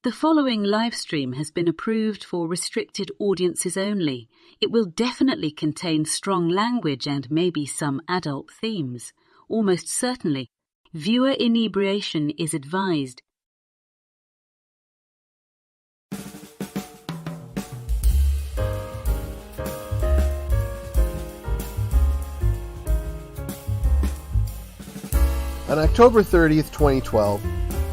The following live stream has been approved for restricted audiences only. It will definitely contain strong language and maybe some adult themes. Almost certainly. Viewer inebriation is advised. On October 30th, 2012,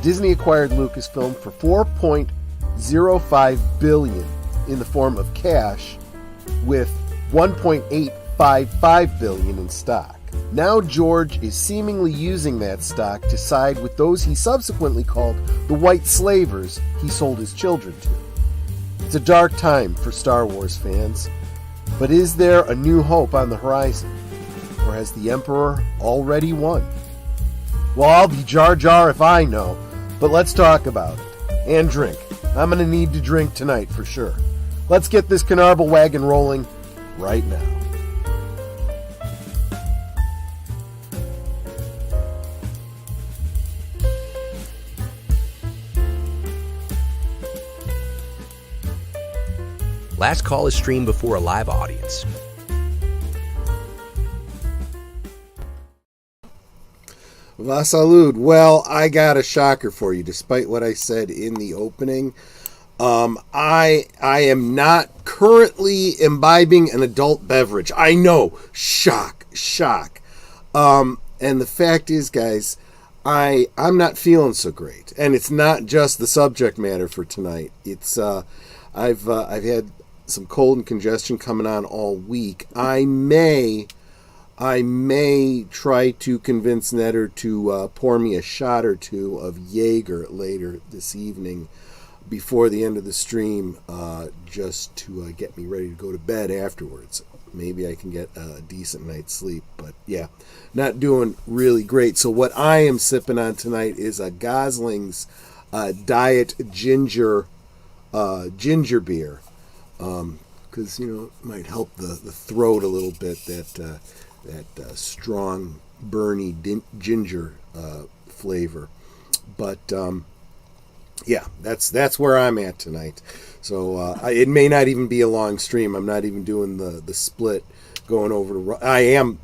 Disney acquired Lucasfilm for $4.05 billion in the form of cash, with $1.855 billion in stock. Now George is seemingly using that stock to side with those he subsequently called the white slavers he sold his children to. It's a dark time for Star Wars fans, but is there a new hope on the horizon? Or has the Emperor already won? Well, I'll be Jar Jar if I know, but let's talk about it. And drink. I'm going to need to drink tonight for sure. Let's get this Canarble Wagon rolling right now. Last Call is streamed before a live audience. Vasalud. Well, I got a shocker for you, despite what I said in the opening. I am not currently imbibing an adult beverage. I know. Shock. And the fact is, guys, I'm not feeling so great. And it's not just the subject matter for tonight. It's I've had some cold and congestion coming on all week. I may try to convince Netter to pour me a shot or two of Jaeger later this evening before the end of the stream, just to get me ready to go to bed afterwards. Maybe I can get a decent night's sleep, but yeah, not doing really great. So what I am sipping on tonight is a Gosling's Diet Ginger beer, because, it might help the throat a little bit, that strong, burny ginger flavor. But yeah, that's where I'm at tonight. So it may not even be a long stream. I'm not even doing the split going over to. I am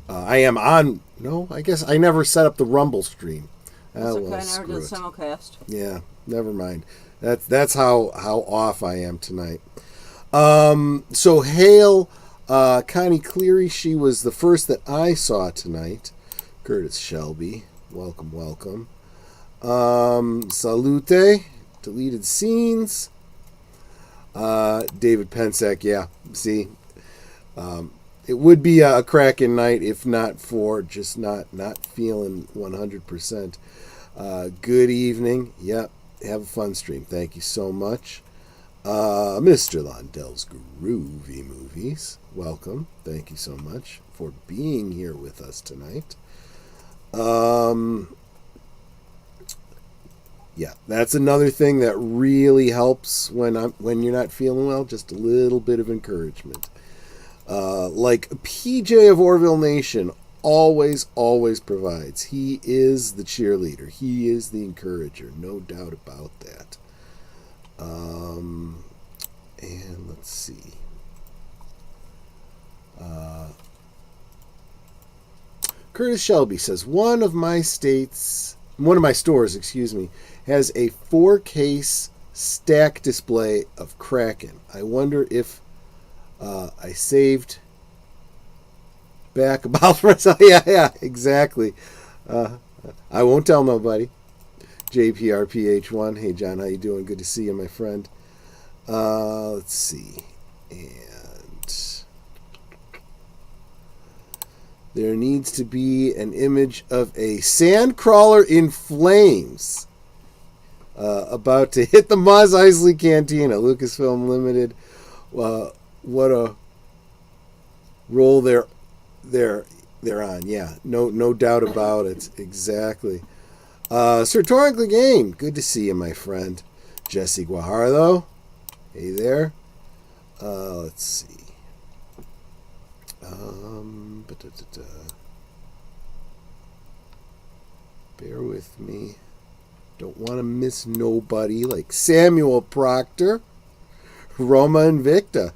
on. No, I guess I never set up the Rumble stream. That's okay. I never did simulcast. Yeah, never mind. That's how off I am tonight. So hail. Connie Cleary, she was the first that I saw tonight. Curtis Shelby, welcome. Salute, deleted scenes. David Pensack, yeah, see, it would be a cracking night if not for just not feeling 100%. Good evening, yep, have a fun stream, thank you so much. Mr. Londell's Groovy Movies, welcome. Thank you so much for being here with us tonight. Yeah, that's another thing that really helps when you're not feeling well, just a little bit of encouragement. Like PJ of Orville Nation always provides. He is the cheerleader. He is the encourager, no doubt about that. And let's see. Curtis Shelby says one of my stores, has a 4-case stack display of Kraken. I wonder if I saved back about myself. Yeah, exactly. I won't tell nobody. JPRPH1. Hey, John, how you doing? Good to see you, my friend. Let's see. And there needs to be an image of a sandcrawler in flames about to hit the Mos Eisley Cantina. Lucasfilm Limited. What a role they're on. Yeah, no doubt about it. Exactly. Sir Torrent Clegane, good to see you, my friend. Jesse Guajardo, hey there. Let's see. Bear with me. Don't want to miss nobody like Samuel Proctor, Roma Invicta.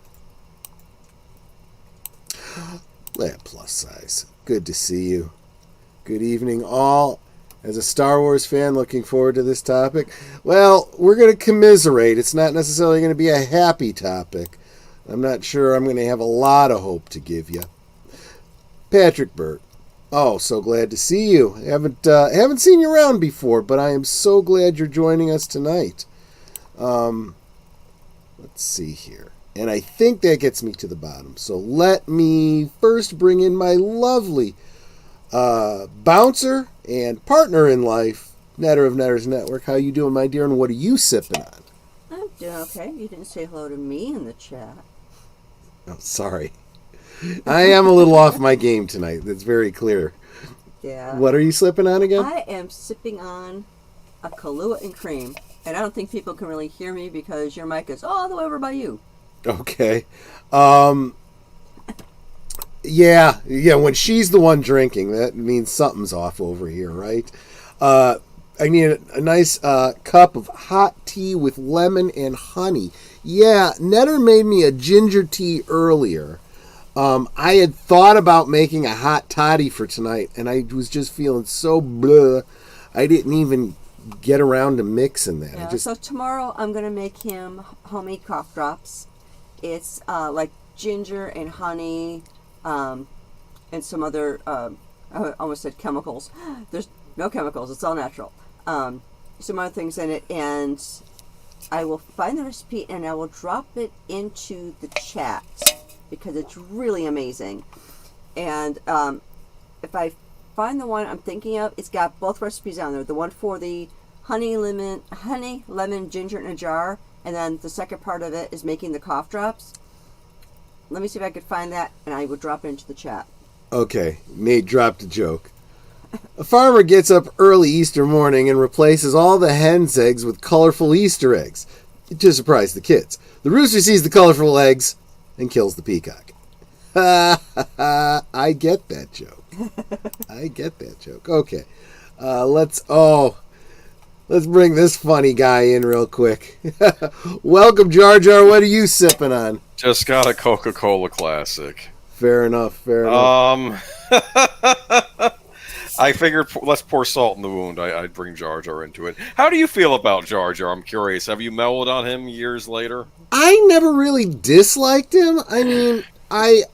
That plus size. Good to see you. Good evening, all. As a Star Wars fan, looking forward to this topic. Well, we're going to commiserate. It's not necessarily going to be a happy topic. I'm not sure I'm going to have a lot of hope to give you. Patrick Burt. Oh, so glad to see you. Haven't seen you around before, but I am so glad you're joining us tonight. Let's see here. And I think that gets me to the bottom. So let me first bring in my lovely bouncer and partner in life, Netter of Netters Network. How you doing, my dear, and what are you sipping on? I'm doing okay. You didn't say hello to me in the chat. Oh, sorry. I am a little off my game tonight. That's very clear. Yeah. What are you slipping on again? I am sipping on a Kahlua and cream, and I don't think people can really hear me because your mic is all the way over by you. Okay. Yeah, when she's the one drinking, that means something's off over here, right? I need a nice cup of hot tea with lemon and honey. Yeah, Netter made me a ginger tea earlier. I had thought about making a hot toddy for tonight, and I was just feeling so blah. I didn't even get around to mixing that. Yeah, so tomorrow I'm going to make him homemade cough drops. It's like ginger and honey and some other, I almost said chemicals. There's no chemicals. It's all natural. Some other things in it, and I will find the recipe and I will drop it into the chat because it's really amazing. And if I find the one I'm thinking of, it's got both recipes on there. The one for the honey, lemon, ginger in a jar, and then the second part of it is making the cough drops. Let me see if I could find that, and I will drop it into the chat. Okay, Nate dropped a joke. A farmer gets up early Easter morning and replaces all the hen's eggs with colorful Easter eggs to surprise the kids. The rooster sees the colorful eggs and kills the peacock. I get that joke. Okay, let's bring this funny guy in real quick. Welcome, Jar Jar. What are you sipping on? Just got a Coca-Cola Classic. Fair enough. I figured let's pour salt in the wound. I'd bring Jar Jar into it. How do you feel about Jar Jar? I'm curious. Have you mellowed on him years later? I never really disliked him. I mean, I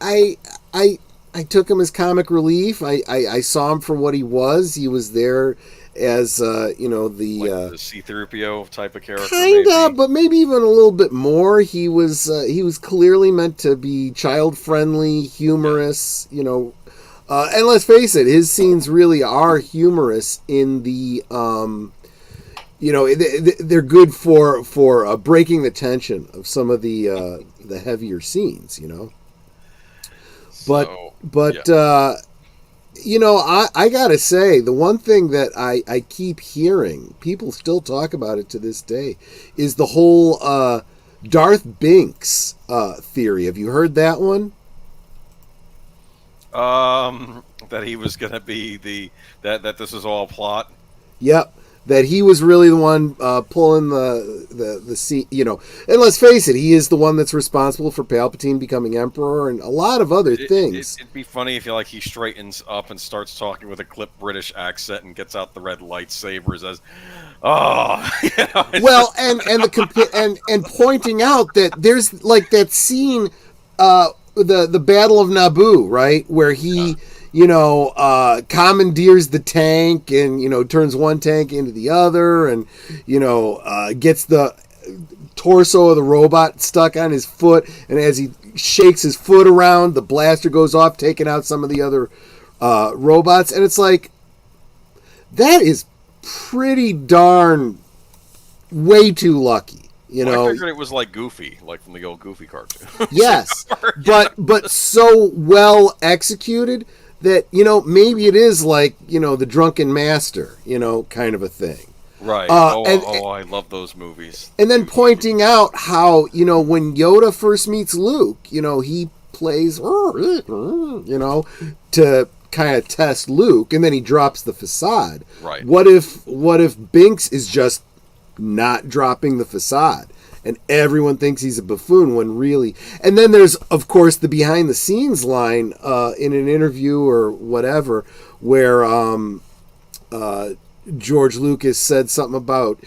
took him as comic relief. I saw him for what he was. He was there as the C-3PO type of character, kinda, but maybe even a little bit more. He was clearly meant to be child friendly, humorous, and let's face it, his scenes really are humorous in the they're good for breaking the tension of some of the heavier scenes, but I gotta say, the one thing that I keep hearing, people still talk about it to this day, is the whole Darth Binks theory. Have you heard that one? That he was gonna be that this is all plot. Yep. That he was really the one pulling the seat, and let's face it, he is the one that's responsible for Palpatine becoming Emperor and a lot of other things. It'd be funny if he straightens up and starts talking with a clipped British accent and gets out the red lightsabers as, well, and pointing out that there's like that scene, the Battle of Naboo, right, where he. Commandeers the tank and, turns one tank into the other and, gets the torso of the robot stuck on his foot. And as he shakes his foot around, the blaster goes off, taking out some of the other robots. And it's like, that is pretty darn way too lucky. I figured it was like Goofy, like from the old Goofy cartoon. Yes, but so well executed that, maybe it is like, the Drunken Master, kind of a thing. Right. I love those movies. And then pointing out how, when Yoda first meets Luke, he plays, to kind of test Luke, and then he drops the facade. Right. What if Binks is just not dropping the facade, and everyone thinks he's a buffoon when really... And then there's, of course, the behind-the-scenes line in an interview or whatever, where George Lucas said something about,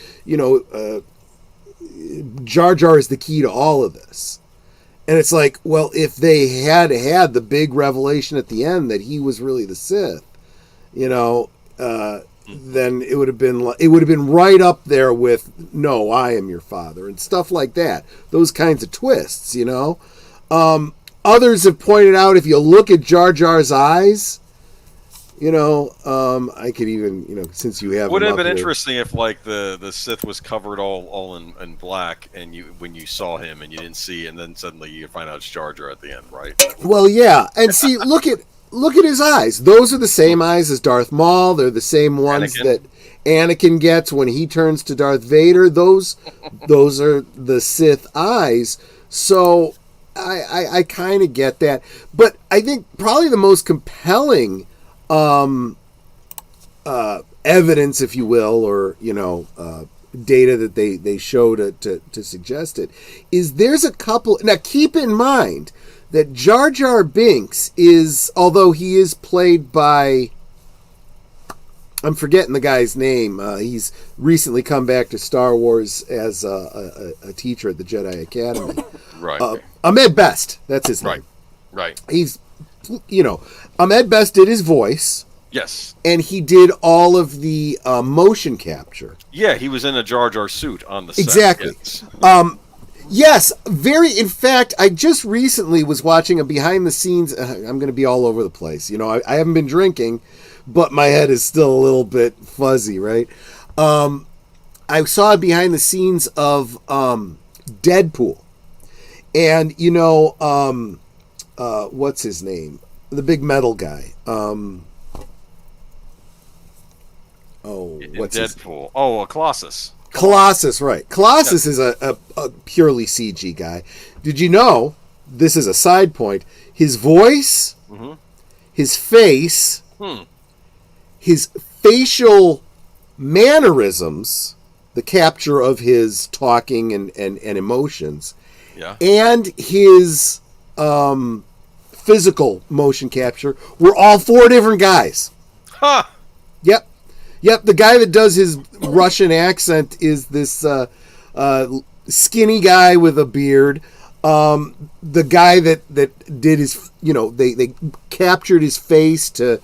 Jar Jar is the key to all of this. And it's like, well, if they had the big revelation at the end that he was really the Sith, then it would have been right up there with, no, I am your father, and stuff like that. Those kinds of twists, Others have pointed out, if you look at Jar Jar's eyes, I could even, since you have... Would have been interesting if, like, the Sith was covered all in black, and when you saw him and you didn't see, and then suddenly you find out it's Jar Jar at the end, right? Well, yeah, and see, look at his eyes. Those are the same eyes as Darth Maul. They're the same ones that Anakin gets when he turns to Darth Vader. Those are the Sith eyes. So I kind of get that, but I think probably the most compelling evidence, if you will, or data that they show to suggest it, is there's a couple. Now keep in mind that Jar Jar Binks is, although he is played by, I'm forgetting the guy's name. He's recently come back to Star Wars as a teacher at the Jedi Academy. Right. Ahmed Best, that's his name. Right. He's, Ahmed Best did his voice. Yes. And he did all of the motion capture. Yeah, he was in a Jar Jar suit on the set. Exactly. Yes, in fact, I just recently was watching a behind the scenes, I'm going to be all over the place. I haven't been drinking, but my head is still a little bit fuzzy, right? I saw behind the scenes of Deadpool. And, what's his name? The big metal guy. What's Deadpool? Oh, Colossus. Colossus, right. Colossus is a purely CG guy. Did you know, this is a side point, his voice, his face, his facial mannerisms, the capture of his talking and emotions, and his physical motion capture were all 4 different guys. Huh. Yep, the guy that does his Russian accent is this skinny guy with a beard. The guy that did his, they captured his face to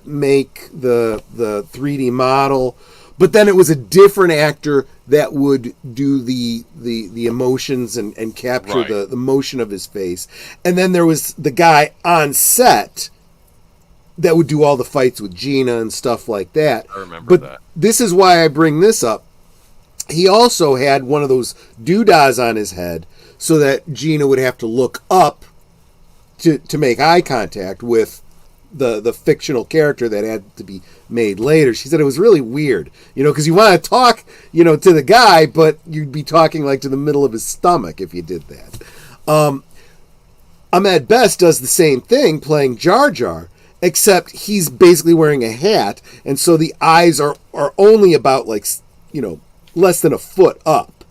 make the 3D model, but then it was a different actor that would do the emotions and capture the motion of his face. And then there was the guy on set that would do all the fights with Gina and stuff like that. I remember that. This is why I bring this up. He also had one of those doodahs on his head so that Gina would have to look up to make eye contact with the fictional character that had to be made later. She said it was really weird, because you want to talk, to the guy, but you'd be talking like to the middle of his stomach if you did that. Ahmed Best does the same thing playing Jar Jar, except he's basically wearing a hat, and so the eyes are only about less than a foot up,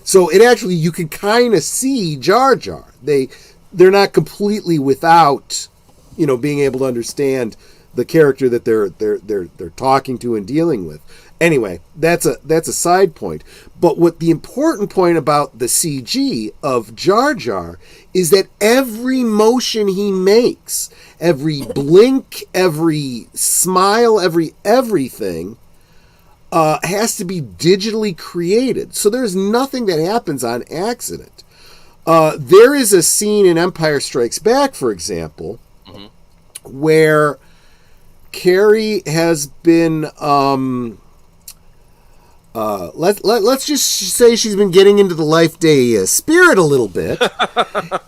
So it actually, you can kind of see Jar Jar. They're not completely without, being able to understand the character that they're talking to and dealing with. Anyway, that's a side point. But what the important point about the CG of Jar Jar is that every motion he makes, every blink, every smile, everything has to be digitally created. So there's nothing that happens on accident. There is a scene in Empire Strikes Back, for example, where Carrie has been let's just say she's been getting into the Life Day spirit a little bit,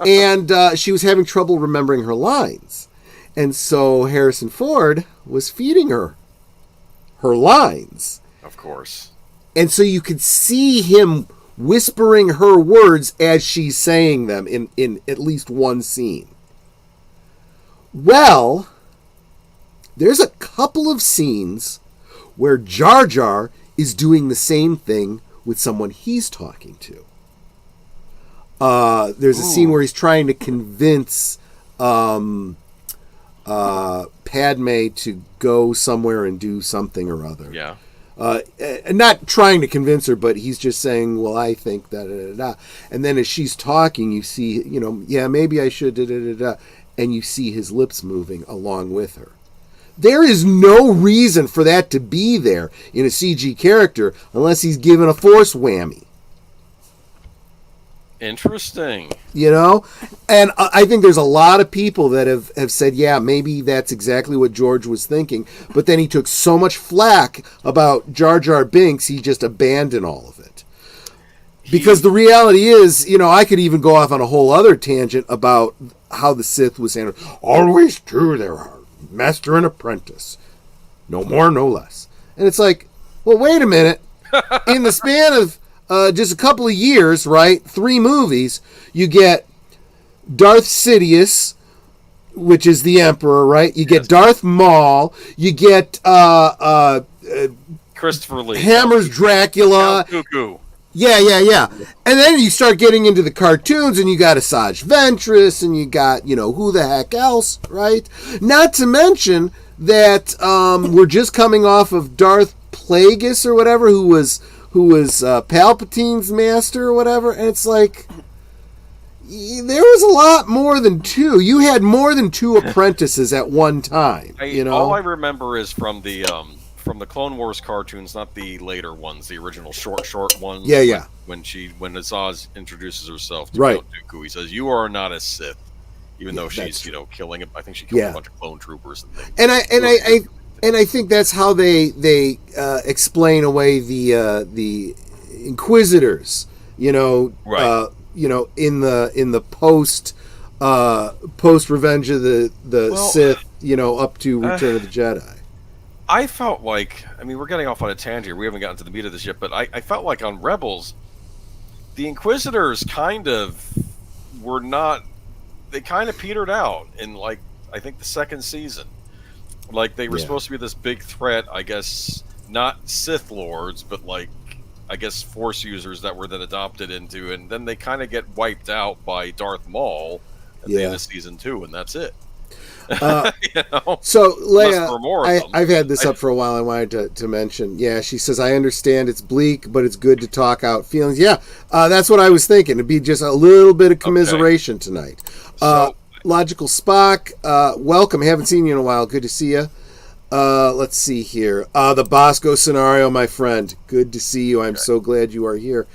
and she was having trouble remembering her lines, and so Harrison Ford was feeding her lines, of course, and so you could see him whispering her words as she's saying them in at least one scene. Well, there's a couple of scenes where Jar Jar is doing the same thing with someone he's talking to. There's a scene where he's trying to convince Padme to go somewhere and do something or other. Yeah. Not trying to convince her, but he's just saying, well, I think da-da-da-da. And then as she's talking, you see, yeah, maybe I should da-da-da-da. And you see his lips moving along with her. There is no reason for that to be there in a CG character unless he's given a force whammy. Interesting. And I think there's a lot of people that have said, yeah, maybe that's exactly what George was thinking. But then he took so much flack about Jar Jar Binks, he just abandoned all of it. Because the reality is, I could even go off on a whole other tangent about how the Sith was handled. Always true, there are master and apprentice. No more, no less. And it's like, well, wait a minute. In the span of just a couple of years, right? 3 movies, you get Darth Sidious, which is the Emperor, right? You get Darth Maul. You get Christopher Lee. Hammer's Dracula. Cuckoo. Yeah. And then you start getting into the cartoons, and you got Asajj Ventress, and you got, who the heck else, right? Not to mention that we're just coming off of Darth Plagueis or whatever, who was Palpatine's master or whatever, and it's like, there was a lot more than 2. You had more than 2 apprentices at one time. All I remember is from the Clone Wars cartoons, not the later ones, the original short ones. Yeah. When Azaz introduces herself to right. Count Dooku, he says, "You are not a Sith," even though she's killing. I think she killed a bunch of clone troopers and things. And I think that's how they explain away the Inquisitors. Right. In the post Revenge of the Sith. Up to Return of the Jedi. I felt like, we're getting off on a tangent. We haven't gotten to the meat of this yet, but I felt like on Rebels, the Inquisitors kind of were not. They kind of petered out in I think the second season. Like, they were supposed to be this big threat, I guess, not Sith Lords, but, I guess Force users that were then adopted into, and then they kind of get wiped out by Darth Maul at the end of season 2, and that's it. So, Leia, I've had this up for a while. I wanted to mention. Yeah, she says, I understand it's bleak, but it's good to talk out feelings. Yeah, that's what I was thinking. It'd be just a little bit of commiseration tonight. Logical Spock, welcome. Haven't seen you in a while. Good to see you. Let's see here. The Bosco scenario, my friend. Good to see you. I'm so glad you are here.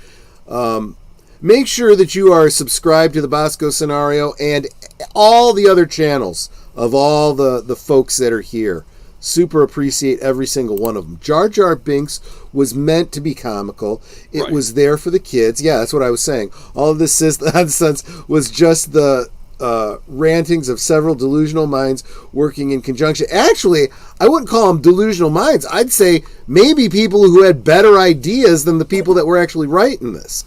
Make sure that you are subscribed to the Bosco scenario and all the other channels of all the folks that are here. Super appreciate every single one of them. Jar Jar Binks was meant to be comical. It was there for the kids. Yeah, that's what I was saying. All of this nonsense was just the rantings of several delusional minds working in conjunction. Actually, I wouldn't call them delusional minds. I'd say maybe people who had better ideas than the people that were actually writing this.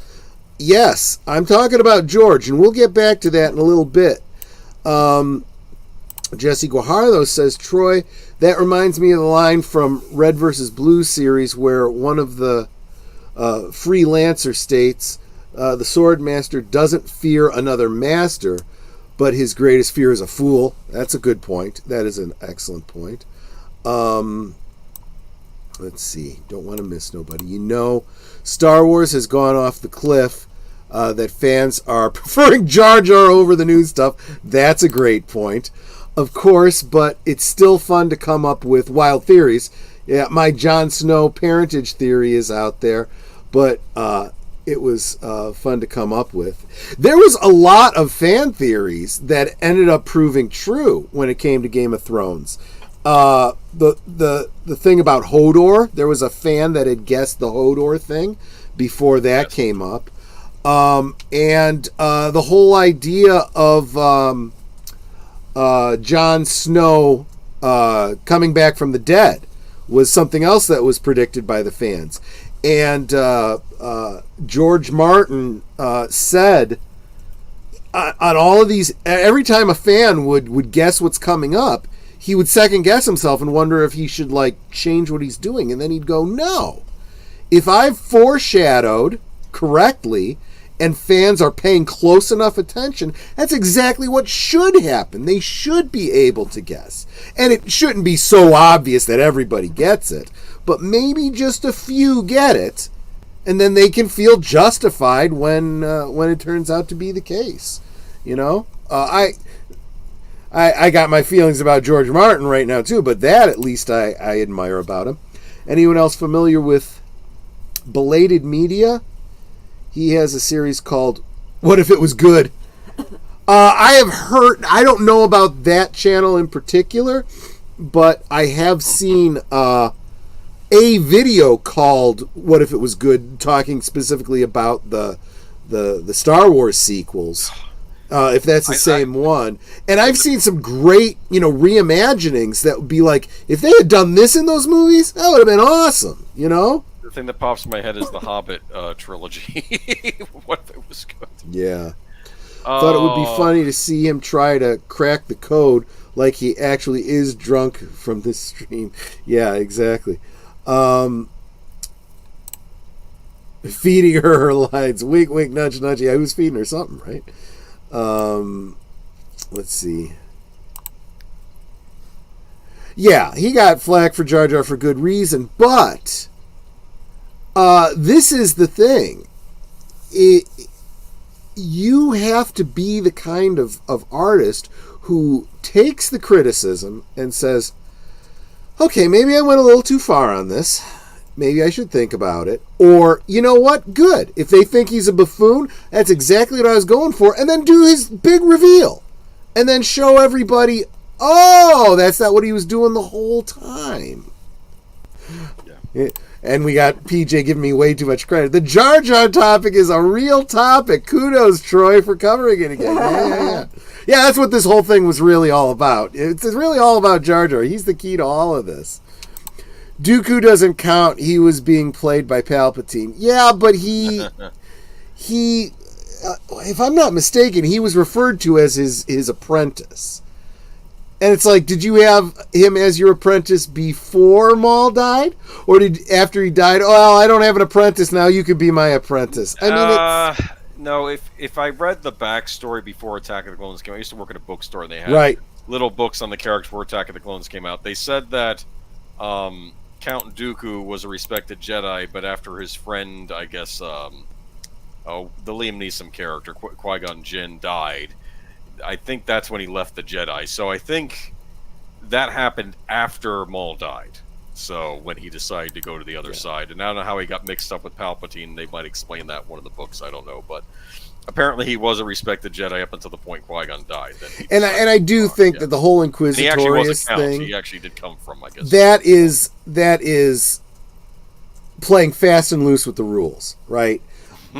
Yes, I'm talking about George, and we'll get back to that in a little bit. Jesse Guajardo says, Troy, that reminds me of the line from Red vs. Blue series where one of the freelancer states, the sword master doesn't fear another master, but his greatest fear is a fool. That's a good point. That is an excellent point. Let's see. Don't want to miss nobody. Star Wars has gone off the cliff. That fans are preferring Jar Jar over the new stuff. That's a great point. Of course, but it's still fun to come up with wild theories. Yeah, my Jon Snow parentage theory is out there, but it was fun to come up with. There was a lot of fan theories that ended up proving true when it came to Game of Thrones. The thing about Hodor, there was a fan that had guessed the Hodor thing before that came up. And the whole idea of Jon Snow coming back from the dead was something else that was predicted by the fans. And George Martin said on all of these, every time a fan would guess what's coming up, he would second guess himself and wonder if he should like change what he's doing, and then he'd go, no, if I've foreshadowed correctly and fans are paying close enough attention, that's exactly what should happen. They should be able to guess, and it shouldn't be so obvious that everybody gets it, but maybe just a few get it, and then they can feel justified when it turns out to be the case. You know, I got my feelings about George Martin right now too, but that at least I admire about him. Anyone else familiar with Belated Media? He has a series called What If It Was Good? I have heard, I don't know about that channel in particular, but I have seen a video called What If It Was Good, talking specifically about the Star Wars sequels. If that's the same one. And I've seen some great, reimaginings that would be like, if they had done this in those movies, that would have been awesome, The thing that pops in my head is the Hobbit trilogy. What if it was good? Yeah. Thought it would be funny to see him try to crack the code like he actually is drunk from this stream. Yeah, exactly. Feeding her lines. Wink, wink, nudge, nudge. Yeah, who's feeding her something, right? Let's see. Yeah, he got flack for Jar Jar for good reason, but this is the thing. You have to be the kind of artist who takes the criticism and says, okay, maybe I went a little too far on this. Maybe I should think about it. Or, you know what? Good. If they think he's a buffoon, that's exactly what I was going for. And then do his big reveal. And then show everybody, oh, that's not what he was doing the whole time. Yeah. And we got PJ giving me way too much credit. The Jar Jar topic is a real topic. Kudos, Troy, for covering it again. Yeah. Yeah, that's what this whole thing was really all about. It's really all about Jar Jar. He's the key to all of this. Dooku doesn't count. He was being played by Palpatine. Yeah, but he if I'm not mistaken, he was referred to as his apprentice. And it's like, did you have him as your apprentice before Maul died? Or after he died, well, I don't have an apprentice now, you could be my apprentice. I mean, no, if I read the backstory before Attack of the Clones came out, I used to work at a bookstore, and they had little books on the characters before Attack of the Clones came out. They said that Count Dooku was a respected Jedi, but after his friend, I guess, the Liam Neeson character, Qui-Gon Jinn, died, I think that's when he left the Jedi. So I think that happened after Maul died. So when he decided to go to the other side. And I don't know how he got mixed up with Palpatine. They might explain that in one of the books. I don't know. But apparently he was a respected Jedi up until the point Qui-Gon died. Then I do think that the whole Inquisitorious thing... He actually did come from, I guess. That is playing fast and loose with the rules, right?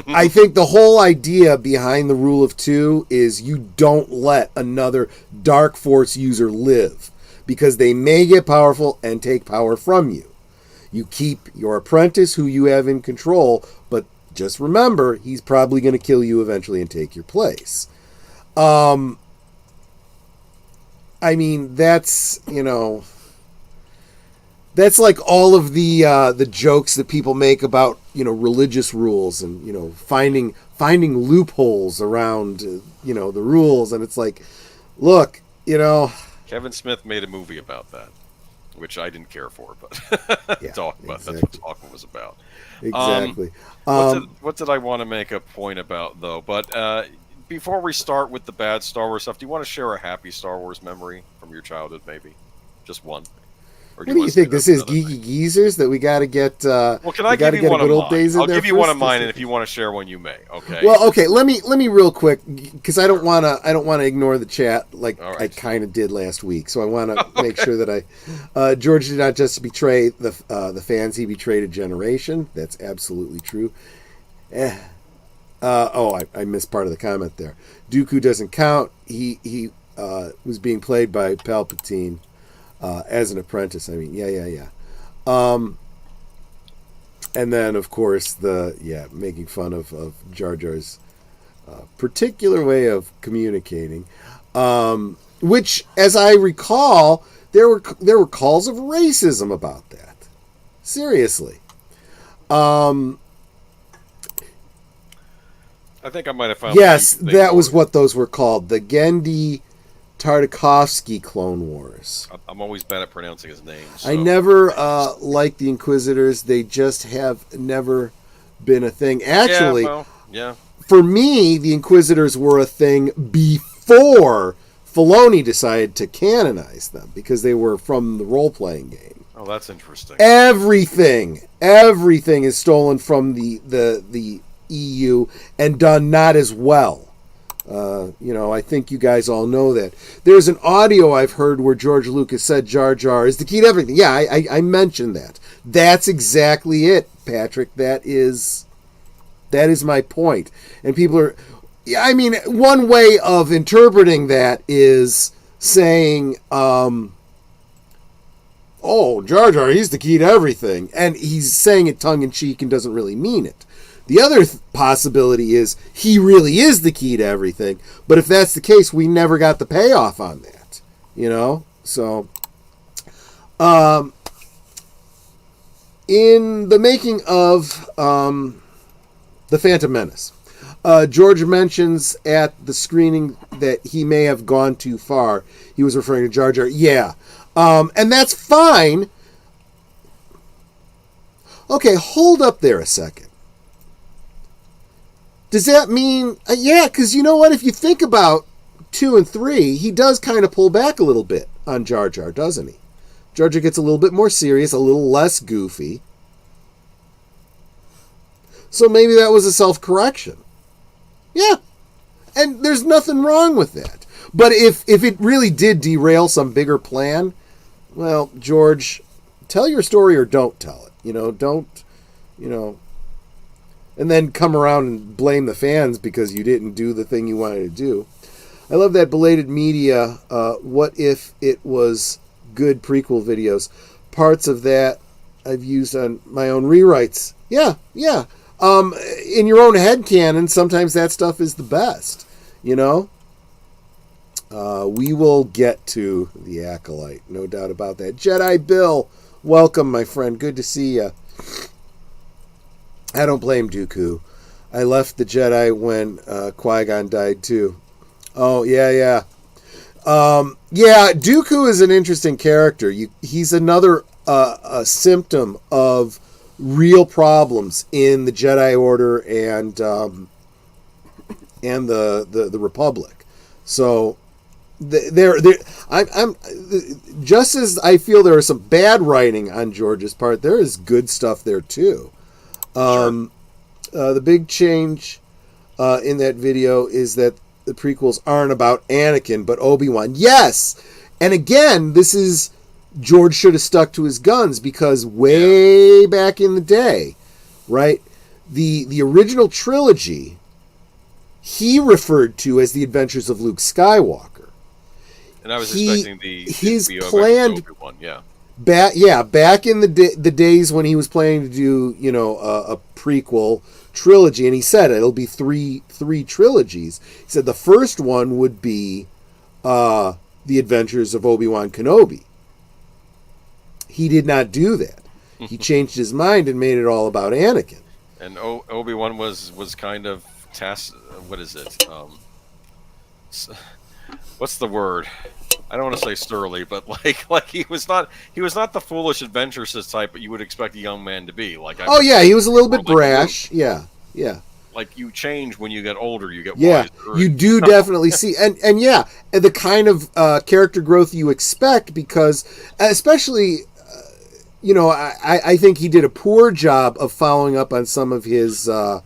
I think the whole idea behind the rule of two is you don't let another Dark Force user live, because they may get powerful and take power from you. You keep your apprentice who you have in control, but just remember, he's probably going to kill you eventually and take your place. I mean, that's like all of the jokes that people make about, religious rules and, finding loopholes around, the rules. And it's like, look, Kevin Smith made a movie about that, which I didn't care for, but that's what Talking was about. Exactly. What did I want to make a point about, though? But before we start with the bad Star Wars stuff, do you want to share a happy Star Wars memory from your childhood, maybe? Just one. What do you think? This is Geeky Geezers that we got to get? Well, can I give you one of mine? I'll give you one of mine, and if you want to share one, you may. Okay. Well, okay. Let me real quick, because I don't want to ignore the chat like I kind of did last week. So I want to make sure that George did not just betray the fans; he betrayed a generation. That's absolutely true. I missed part of the comment there. Dooku doesn't count. He was being played by Palpatine. As an apprentice, I mean, yeah. And then, of course, making fun of Jar Jar's particular way of communicating, which, as I recall, there were calls of racism about that. Seriously. I think I might have found. Yes, that was what those were called. The Gendy Tartakovsky Clone Wars. I'm always bad at pronouncing his name. So. I never liked the Inquisitors. They just have never been a thing. Actually, for me, the Inquisitors were a thing before Filoni decided to canonize them, because they were from the role-playing game. Oh, that's interesting. Everything is stolen from the EU and done not as well. I think you guys all know that. There's an audio I've heard where George Lucas said Jar Jar is the key to everything. Yeah, I mentioned that. That's exactly it, Patrick. That is my point. And people are... I mean, one way of interpreting that is saying, oh, Jar Jar, he's the key to everything. And he's saying it tongue-in-cheek and doesn't really mean it. The other possibility is he really is the key to everything. But if that's the case, we never got the payoff on that. So, in the making of The Phantom Menace, George mentions at the screening that he may have gone too far. He was referring to Jar Jar. Yeah. And that's fine. Okay, hold up there a second. Does that mean... yeah, because you know what? If you think about 2 and 3, he does kind of pull back a little bit on Jar Jar, doesn't he? Jar Jar gets a little bit more serious, a little less goofy. So maybe that was a self-correction. Yeah. And there's nothing wrong with that. But if it really did derail some bigger plan, well, George, tell your story or don't tell it. Don't, and then come around and blame the fans because you didn't do the thing you wanted to do. I love that belated media. What if it was good prequel videos? Parts of that I've used on my own rewrites. Yeah. In your own headcanon, sometimes that stuff is the best, we will get to the Acolyte, no doubt about that. Jedi Bill, welcome, my friend. Good to see you. I don't blame Dooku. I left the Jedi when Qui-Gon died, too. Oh, yeah. Dooku is an interesting character. He's another symptom of real problems in the Jedi Order and the Republic. So I'm just as I feel there is some bad writing on George's part, there is good stuff there too. Sure. The big change in that video is that the prequels aren't about Anakin but Obi-Wan. Yes, and again, this is George should have stuck to his guns, because way back in the day, right, the original trilogy he referred to as the Adventures of Luke Skywalker. And I was expecting his planned Obi-Wan, back in the days when he was planning to do a prequel trilogy, and he said it'll be three trilogies. He said the first one would be the Adventures of Obi-Wan Kenobi. He did not do that. He changed his mind and made it all about Anakin. And Obi-Wan was kind of what is it? What's the word? I don't want to say surly, but like he was not the foolish adventurous type that you would expect a young man to be. He was a little bit brash. Yeah. Like, you change when you get older, you get wiser. You do definitely see, and the kind of character growth you expect, because especially, I think he did a poor job of following up on some of his implied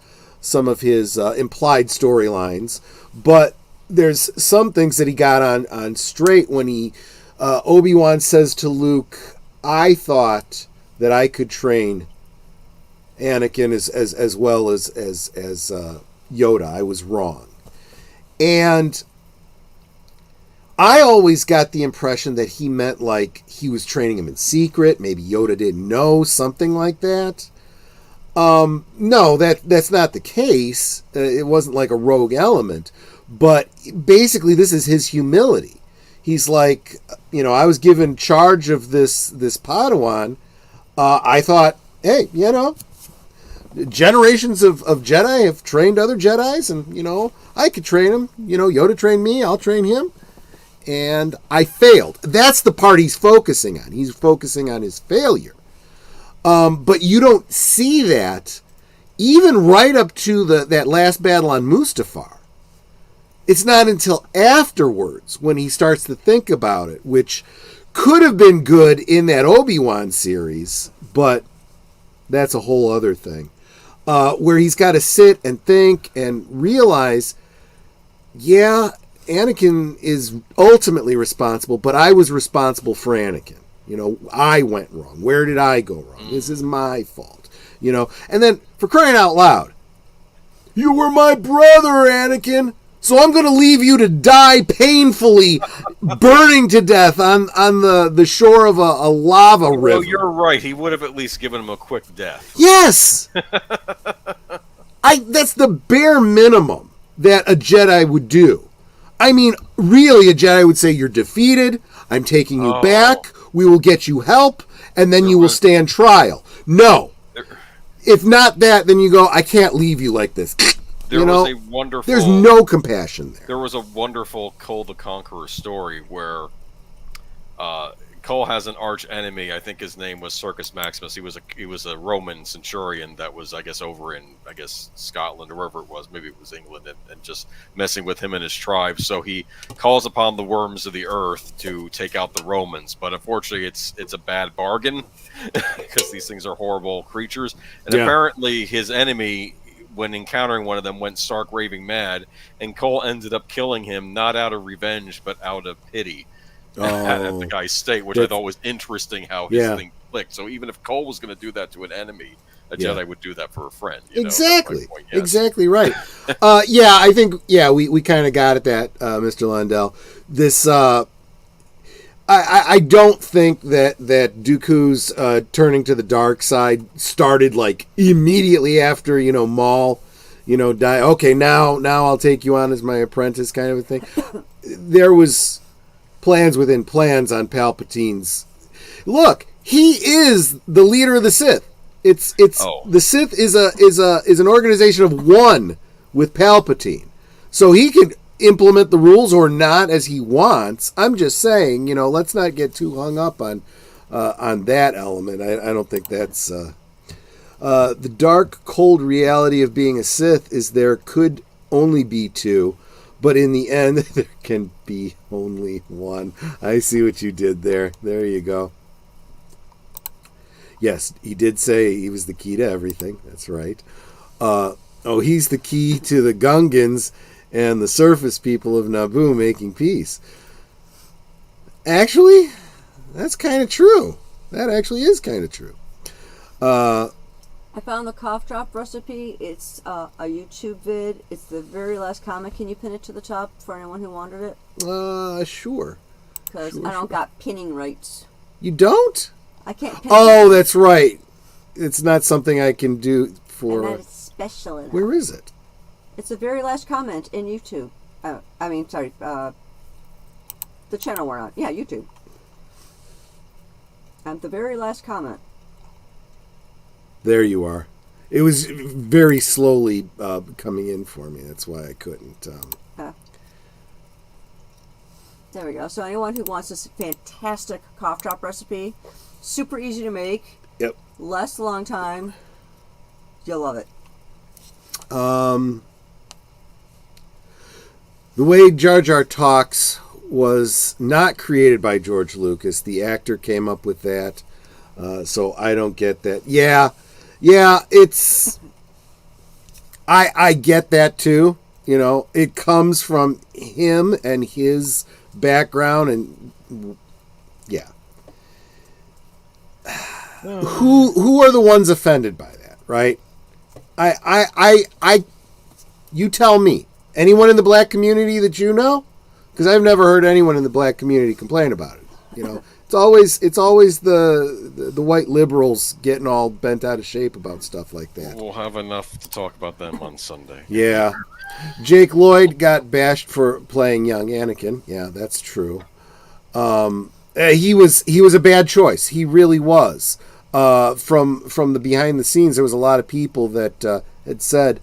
storylines, but there's some things that he got on straight when Obi-Wan says to Luke, I thought that I could train Anakin as well as Yoda. I was wrong. And I always got the impression that he meant like he was training him in secret. Maybe Yoda didn't know, something like that. No, that's not the case. It wasn't like a rogue element. But basically, this is his humility. he's like, I was given charge of this Padawan. I thought, hey, generations of Jedi have trained other Jedis, and, I could train him. Yoda trained me, I'll train him. And I failed. That's the part he's focusing on. He's focusing on his failure. But you don't see that even right up to that last battle on Mustafar. It's not until afterwards when he starts to think about it, which could have been good in that Obi-Wan series, but that's a whole other thing. Where he's got to sit and think and realize, yeah, Anakin is ultimately responsible, but I was responsible for Anakin. I went wrong. Where did I go wrong? This is my fault. And then, for crying out loud, you were my brother, Anakin, so I'm going to leave you to die painfully, burning to death on the shore of a lava river. Well, you're right. He would have at least given him a quick death. Yes! That's the bare minimum that a Jedi would do. I mean, really, a Jedi would say, you're defeated, I'm taking you back, we will get you help, and then you will stand trial. No. If not that, then you go, I can't leave you like this. There was a wonderful... There's no compassion there. There was a wonderful Cole the Conqueror story where Cole has an arch enemy. I think his name was Circus Maximus. He was a Roman centurion that was, I guess, over in Scotland or wherever it was. Maybe it was England, and just messing with him and his tribe. So he calls upon the worms of the earth to take out the Romans. But unfortunately, it's a bad bargain because these things are horrible creatures. And apparently, his enemy, when encountering one of them, went stark raving mad, and Cole ended up killing him not out of revenge but out of pity. At the guy's state, which I thought was interesting how his thing clicked. So even if Cole was going to do that to an enemy, a Jedi would do that for a friend. Exactly. Exactly right. I think, we kind of got at that, Mr. Lundell. This, I don't think that Dooku's turning to the dark side started like immediately after, Maul, die. Okay, now I'll take you on as my apprentice kind of a thing. There was plans within plans on Palpatine's. Look, he is the leader of the Sith. The Sith is an organization of one with Palpatine, so he can implement the rules or not as he wants. I'm just saying, let's not get too hung up on that element. I don't think that's the dark, cold reality of being a Sith is there could only be two. But in the end, there can be only one. I see what you did there. There you go. Yes, he did say he was the key to everything. That's right. He's the key to the Gungans and the surface people of Naboo making peace. Actually, that's kind of true. That actually is kind of true. I found the cough drop recipe. It's a YouTube vid. It's the very last comment. Can you pin it to the top for anyone who wanted it? Sure. Because I don't got pinning rights. You don't? I can't pin it. That's right. It's not something I can do for... And that is special enough. Where is it? It's the very last comment in YouTube. The channel we're on. Yeah, YouTube. And the very last comment. There you are. It was very slowly coming in for me. That's why I couldn't. There we go. So anyone who wants this fantastic cough drop recipe, super easy to make. Yep. Lasts a long time. You'll love it. The way Jar Jar talks was not created by George Lucas. The actor came up with that. So I don't get that. Yeah, it's... I get that too. It comes from him and his background, and yeah. Who are the ones offended by that, right? You tell me. Anyone in the black community that you know? Because I've never heard anyone in the black community complain about it. It's always the white liberals getting all bent out of shape about stuff like that. We'll have enough to talk about them on Sunday. Yeah. Jake Lloyd got bashed for playing young Anakin. Yeah, that's true. He was a bad choice. He really was. From the behind the scenes, there was a lot of people that had said,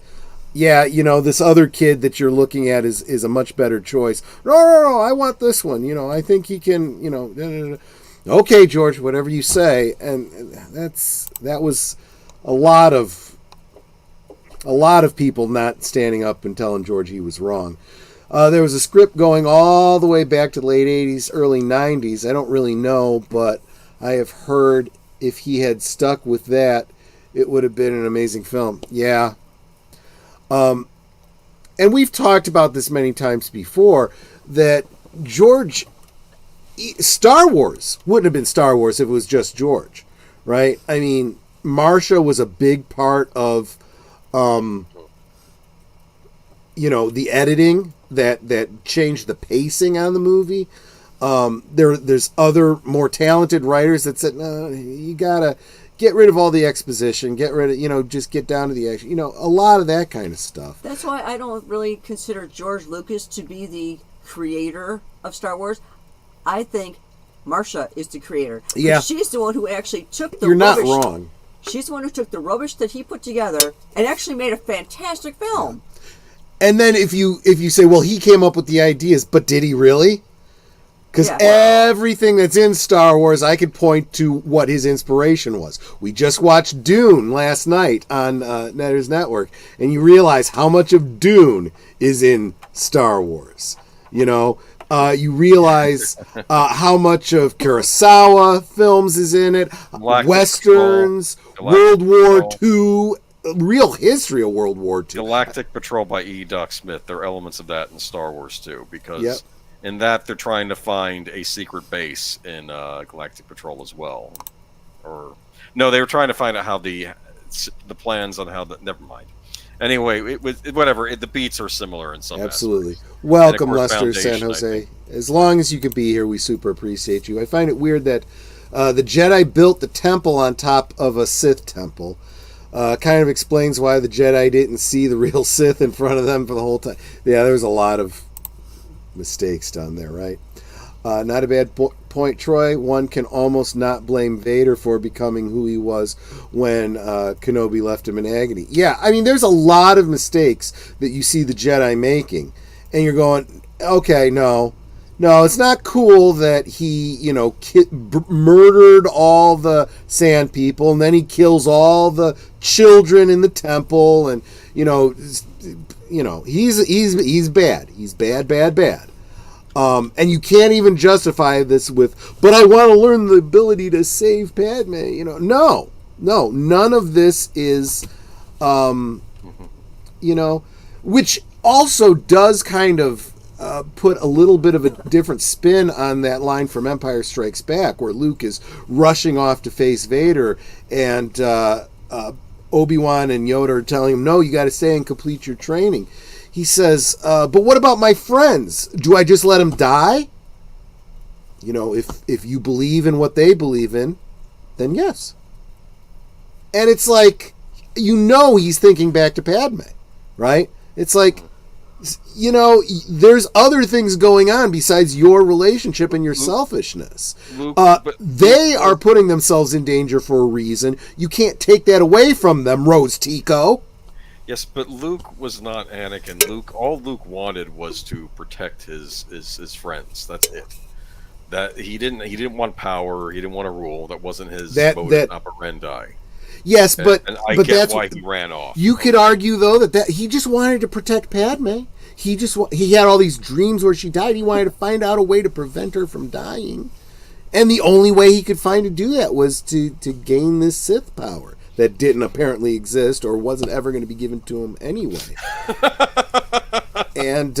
yeah, this other kid that you're looking at is a much better choice. No, I want this one. I think he can, Okay, George, whatever you say. And that was a lot of people not standing up and telling George he was wrong. There was a script going all the way back to the late 80s, early 90s. I don't really know, but I have heard if he had stuck with that, it would have been an amazing film. Yeah. And we've talked about this many times before, that Star Wars wouldn't have been Star Wars if it was just George, right? I mean, Marcia was a big part of, the editing that changed the pacing on the movie. There's other more talented writers that said, no, you gotta get rid of all the exposition, get rid of, just get down to the action, a lot of that kind of stuff. That's why I don't really consider George Lucas to be the creator of Star Wars. I think Marcia is the creator. Yeah. She's the one who actually took the You're rubbish. not wrong. She's the one who took the rubbish that he put together and actually made a fantastic film. And then if you say, well, he came up with the ideas, but did he really? Because everything that's in Star Wars, I could point to what his inspiration was. We just watched Dune last night on Netter's Network, and you realize how much of Dune is in Star Wars. You realize how much of Kurosawa films is in it, Westerns, World War II, real history of World War II. Galactic Patrol by E. Doc Smith. There are elements of that in Star Wars too, because in that they're trying to find a secret base in Galactic Patrol as well. Or no, they were trying to find out how the plans on how the. Never mind. Anyway, the beats are similar in some. Absolutely. Aspects. Welcome, Lester, San Jose. As long as you could be here, we super appreciate you. I find it weird that the Jedi built the temple on top of a Sith temple. Kind of explains why the Jedi didn't see the real Sith in front of them for the whole time. Yeah, there was a lot of mistakes done there, right? Not a bad point, Troy. One can almost not blame Vader for becoming who he was when Kenobi left him in agony. Yeah, I mean, there's a lot of mistakes that you see the Jedi making, and you're going, okay, no, it's not cool that he, murdered all the sand people, and then he kills all the children in the temple, and he's bad. He's bad. And you can't even justify this with, but I want to learn the ability to save Padme. No, none of this is, which also does kind of put a little bit of a different spin on that line from Empire Strikes Back, where Luke is rushing off to face Vader, and Obi-Wan and Yoda are telling him, no, you got to stay and complete your training. He says, but what about my friends? Do I just let them die? If you believe in what they believe in, then yes. And it's like, he's thinking back to Padme, right? It's like, there's other things going on besides your relationship and your selfishness. They are putting themselves in danger for a reason. You can't take that away from them, Rose Tico. Yes, but Luke was not Anakin. All Luke wanted was to protect his friends. That's it. That he didn't want power. He didn't want to rule. That wasn't his modus operandi. Yes, but get that's why he ran off. You could argue though that he just wanted to protect Padme. He had all these dreams where she died. He wanted to find out a way to prevent her from dying, and the only way he could find to do that was to gain this Sith power that didn't apparently exist or wasn't ever going to be given to him anyway. And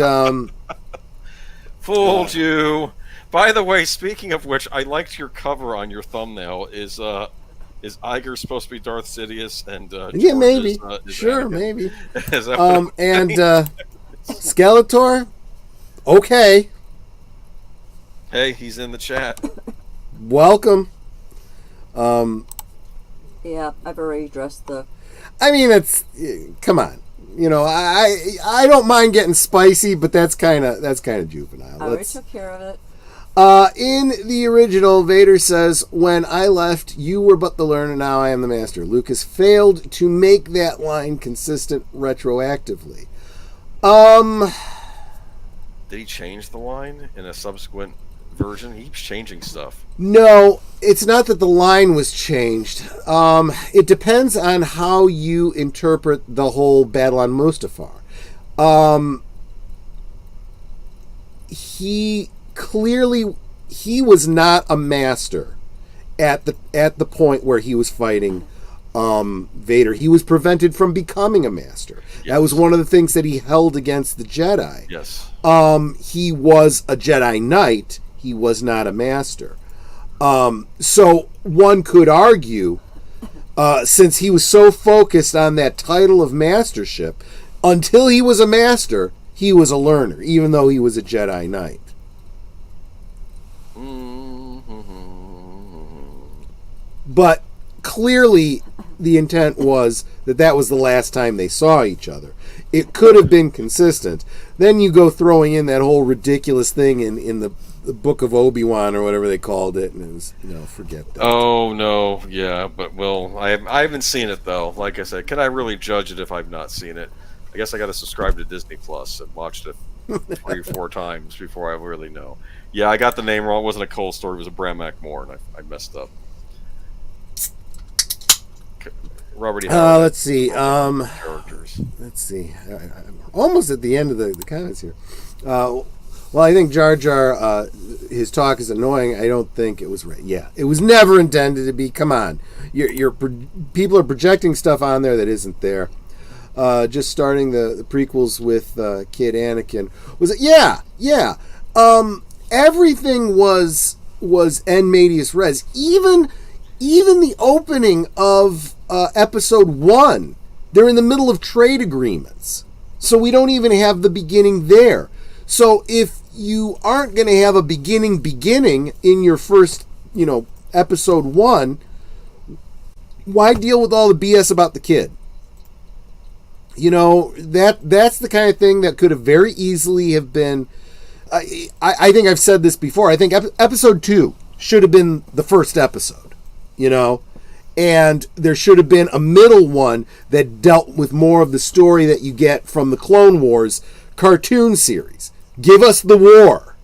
fooled you. By the way, speaking of which, I liked your cover on your thumbnail. Is Iger supposed to be Darth Sidious and yeah, maybe, is sure, Anakin? maybe. Is that and Skeletor, okay. Hey, he's in the chat. Welcome. Yeah, I've already addressed the. I mean, come on. I don't mind getting spicy, but that's kind of juvenile. I already took care of it. In the original, Vader says, "When I left, you were but the learner, now I am the master." Lucas failed to make that line consistent retroactively. Did he change the line in a subsequent version? He keeps changing stuff. No, it's not that the line was changed. It depends on how you interpret the whole battle on Mustafar. He was not a master at the point where he was fighting Vader. He was prevented from becoming a master. Yes. That was one of the things that he held against the Jedi. Yes. He was a Jedi Knight. He was not a master. So one could argue, since he was so focused on that title of mastership, until he was a master, he was a learner, even though he was a Jedi Knight. But clearly the intent was that was the last time they saw each other. It could have been consistent. Then you go throwing in that whole ridiculous thing in the Book of Obi-Wan or whatever they called it, and it was, forget that. Oh, no, yeah, but, I haven't seen it, though. Like I said, can I really judge it if I've not seen it? I guess I got to subscribe to Disney Plus and watched it 3 or 4 times before I really know. Yeah, I got the name wrong. It wasn't a Cole story. It was a Bram Moore, and I messed up. Robert E. Howard. Let's see. Characters. Let's see. I'm almost at the end of the comments here. Well, I think Jar Jar, his talk is annoying. I don't think it was right. Yeah, it was never intended to be. Come on, people are projecting stuff on there that isn't there. Just starting the prequels with Kid Anakin. Was it? Yeah. Everything was en medias res. Even the opening of Episode 1, they're in the middle of trade agreements, so we don't even have the beginning there. So if you aren't going to have a beginning in your first, Episode 1, why deal with all the BS about the kid? That's the kind of thing that could have very easily have been. I think I've said this before. I think Episode 2 should have been the first episode, and there should have been a middle one that dealt with more of the story that you get from the Clone Wars cartoon series. Give us the war,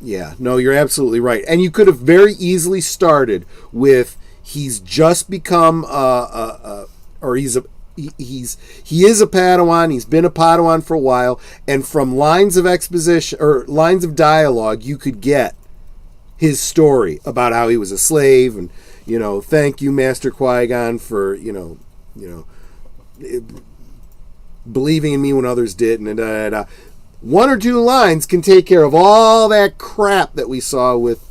Yeah, no, you're absolutely right. And you could have very easily started with he's just become he is a Padawan. He's been a Padawan for a while, and from lines of exposition or lines of dialogue, you could get his story about how he was a slave, and thank you, Master Qui-Gon, for believing in me when others didn't, and 1 or 2 lines can take care of all that crap that we saw with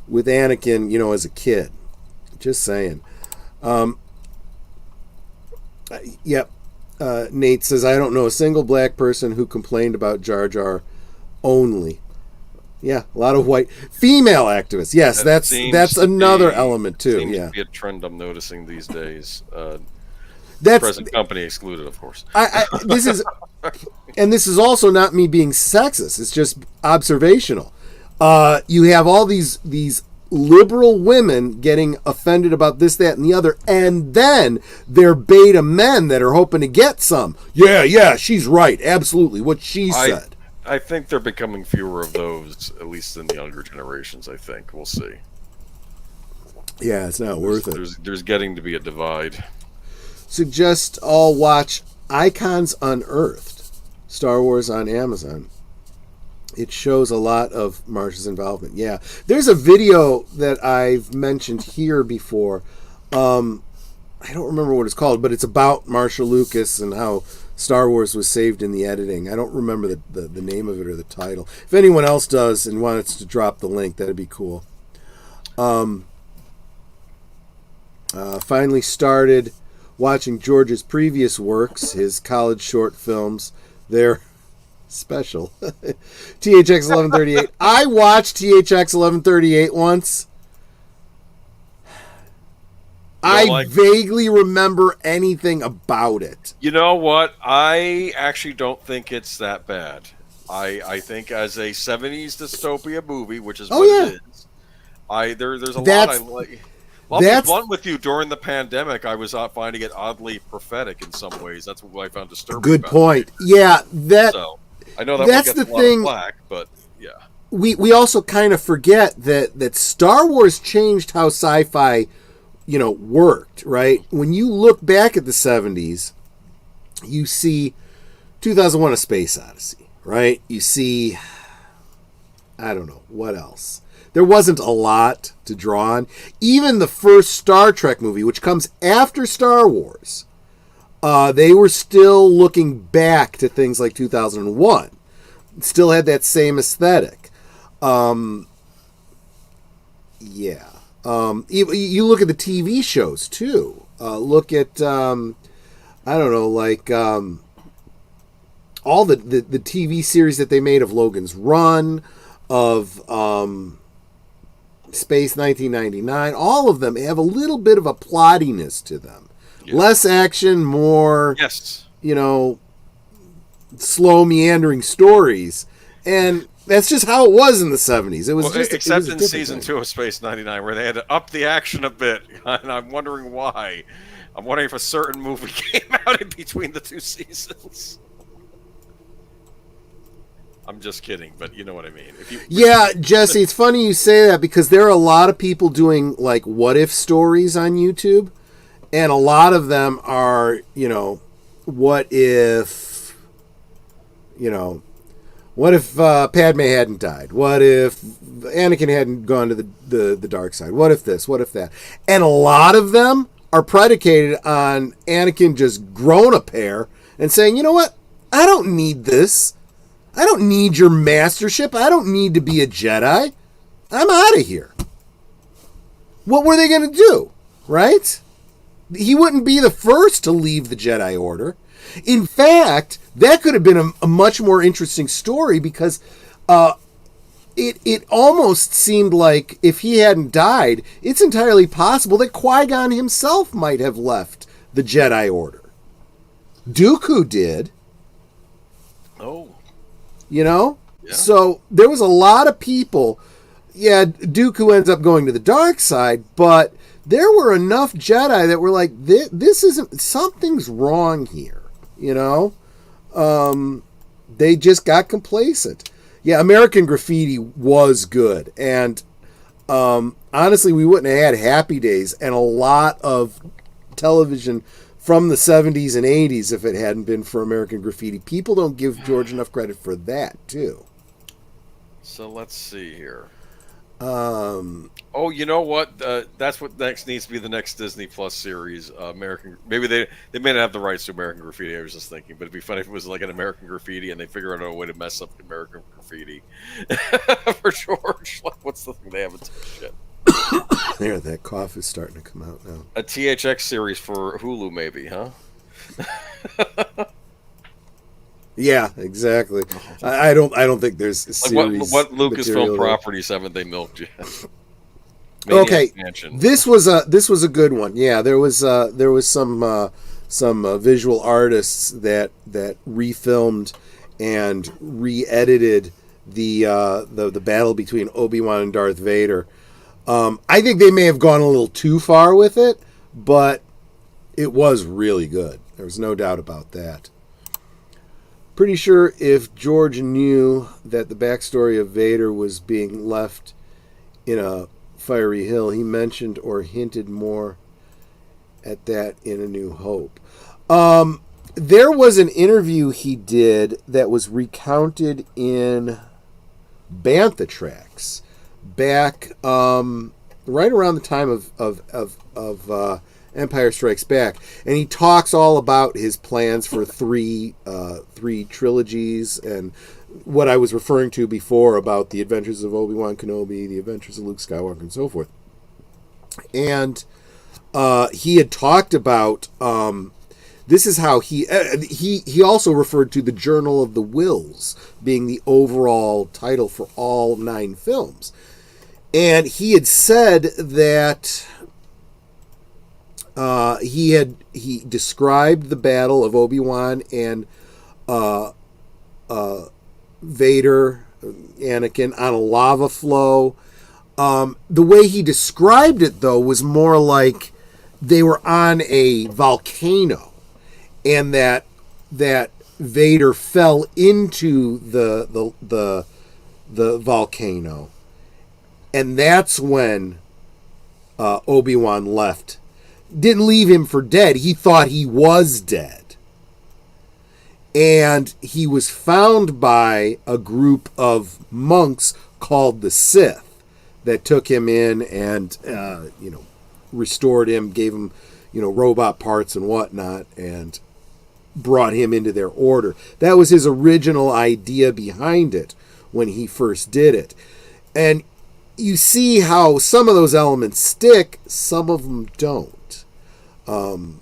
Anakin, as a kid. Just saying. Yep. Nate says, I don't know a single black person who complained about Jar Jar only. Yeah, a lot of white female activists. Yes, that's another element too. Seems yeah, to be a trend I'm noticing these days. That's present company excluded, of course. This is also not me being sexist. It's just observational. You have all these liberal women getting offended about this, that, and the other, and then they're beta men that are hoping to get some. Yeah, she's right. Absolutely, what she said. I think they're becoming fewer of those, at least in the younger generations, I think. We'll see. Yeah, it's not worth it. There's getting to be a divide. Suggest all watch Icons Unearthed, Star Wars on Amazon. It shows a lot of Marsh's involvement. Yeah, there's a video that I've mentioned here before. I don't remember what it's called, but it's about Marshall Lucas and how Star Wars was saved in the editing. I don't remember the name of it or the title. If anyone else does and wants to drop the link, that'd be cool. Finally started watching George's previous works, his college short films. They're special. THX 1138. I watched THX 1138 once. I vaguely remember anything about it. You know what? I actually don't think it's that bad. I think as a 70s dystopia movie, which is Oh, what yeah. it is, there's a lot I like. Well, I'll be blunt with you. During the pandemic, I was finding it oddly prophetic in some ways. That's what I found disturbing. Good about point. it. Yeah, So I know that that's one gets the a lot thing. of flack, but yeah. We also kind of forget that Star Wars changed how sci-fi, worked, right? When you look back at the 70s, you see 2001: A Space Odyssey, right? You see, I don't know what else. There wasn't a lot to draw on. Even the first Star Trek movie, which comes after Star Wars, they were still looking back to things like 2001. Still had that same aesthetic. You look at the TV shows, too. Look at, all the TV series that they made of Logan's Run, of Space 1999, all of them have a little bit of a plottiness to them. Yeah. Less action, more, slow meandering stories. And that's just how it was in the 70s. It was except in season 2 of Space 99, where they had to up the action a bit, and I'm wondering why. I'm wondering if a certain movie came out in between the 2 seasons. I'm just kidding, but you know what I mean. Jesse, it's funny you say that because there are a lot of people doing like what if stories on YouTube, and a lot of them are, what if Padme hadn't died? What if Anakin hadn't gone to the dark side? What if this? What if that? And a lot of them are predicated on Anakin just growing a pair and saying, you know what? I don't need this. I don't need your mastership. I don't need to be a Jedi. I'm out of here. What were they going to do? Right? He wouldn't be the first to leave the Jedi Order. In fact, that could have been a much more interesting story because it almost seemed like if he hadn't died, it's entirely possible that Qui-Gon himself might have left the Jedi Order. Dooku did. Oh. Yeah. So there was a lot of people. Yeah, Dooku ends up going to the dark side, but there were enough Jedi that were like, this isn't, something's wrong here. They just got complacent. Yeah, American Graffiti was good. And honestly, we wouldn't have had Happy Days and a lot of television from the 70s and 80s if it hadn't been for American Graffiti. People don't give George enough credit for that, too. So let's see here. Oh, you know what? That's what next needs to be the next Disney Plus series. Maybe they may not have the rights to American Graffiti. I was just thinking, but it'd be funny if it was like an American Graffiti and they figure out a way to mess up American Graffiti for George. Like, what's the thing they haven't shit? There, that cough is starting to come out now. A THX series for Hulu, maybe, huh? Yeah, exactly. I don't think there's a series. What Lucasfilm properties haven't they milked yet? Okay, this was a good one. Yeah, there was some visual artists that refilmed and re-edited the battle between Obi-Wan and Darth Vader. I think they may have gone a little too far with it, but it was really good. There was no doubt about that. Pretty sure if George knew that the backstory of Vader was being left in a fiery hill, he mentioned or hinted more at that in A New Hope. There was an interview he did that was recounted in Bantha Tracks back right around the time of Empire Strikes Back, and he talks all about his plans for three trilogies and what I was referring to before about the adventures of Obi-Wan Kenobi, the adventures of Luke Skywalker, and so forth. And he had talked about this is how he also referred to the Journal of the Wills being the overall title for all 9 films, and he had said that. He described the battle of Obi-Wan and Vader, Anakin, on a lava flow. The way he described it, though, was more like they were on a volcano, and that Vader fell into the volcano, and that's when Obi-Wan left. Didn't leave him for dead. He thought he was dead. And he was found by a group of monks called the Sith that took him in and, restored him, gave him, robot parts and whatnot, and brought him into their order. That was his original idea behind it when he first did it. And you see how some of those elements stick, some of them don't. And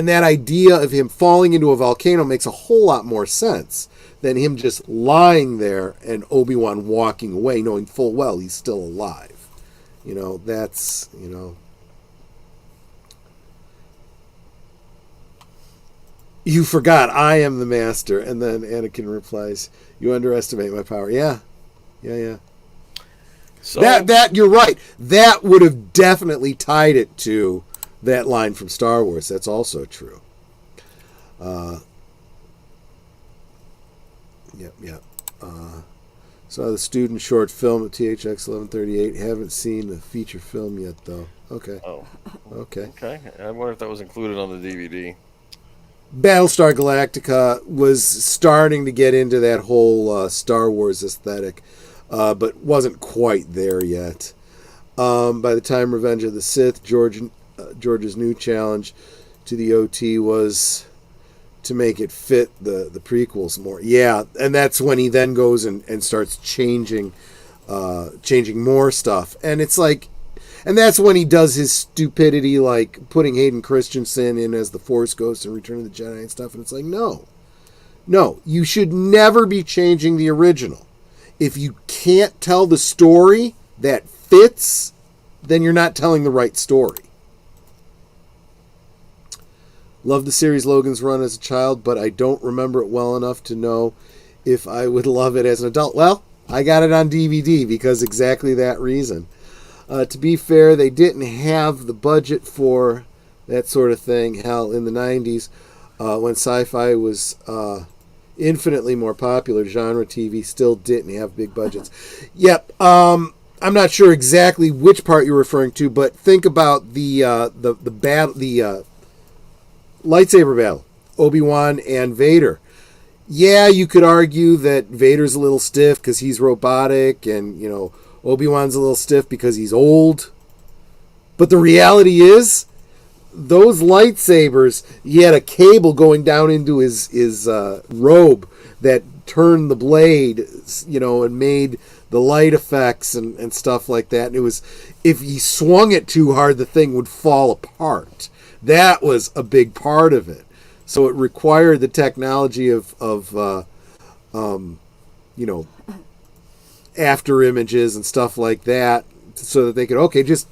that idea of him falling into a volcano makes a whole lot more sense than him just lying there and Obi-Wan walking away knowing full well he's still alive. That's. You forgot I am the master. And then Anakin replies, you underestimate my power. Yeah. So that you're right. That would have definitely tied it to that line from Star Wars. That's also true. Saw the student short film at THX 1138. Haven't seen the feature film yet, though. Okay. Oh. Okay. I wonder if that was included on the DVD. Battlestar Galactica was starting to get into that whole Star Wars aesthetic, but wasn't quite there yet. By the time Revenge of the Sith, George's new challenge to the OT was to make it fit the prequels more. Yeah, and that's when he then goes and starts changing more stuff. And it's like, and that's when he does his stupidity, like putting Hayden Christensen in as the Force Ghost in Return of the Jedi and stuff. And it's like, no, you should never be changing the original. If you can't tell the story that fits, then you're not telling the right story. Loved the series Logan's Run as a child, but I don't remember it well enough to know if I would love it as an adult. Well, I got it on DVD because exactly that reason. To be fair, they didn't have the budget for that sort of thing. Hell, in the 90s, when sci-fi was infinitely more popular, genre TV still didn't have big budgets. Yep, I'm not sure exactly which part you're referring to, but think about the lightsaber battle, Obi-Wan and Vader. Yeah, you could argue that Vader's a little stiff because he's robotic, and Obi-Wan's a little stiff because he's old. But the reality is, those lightsabers, he had a cable going down into his robe that turned the blade, and made the light effects and stuff like that. And it was, if he swung it too hard, the thing would fall apart. That was a big part of it. So it required the technology of after images and stuff like that, so that they could, just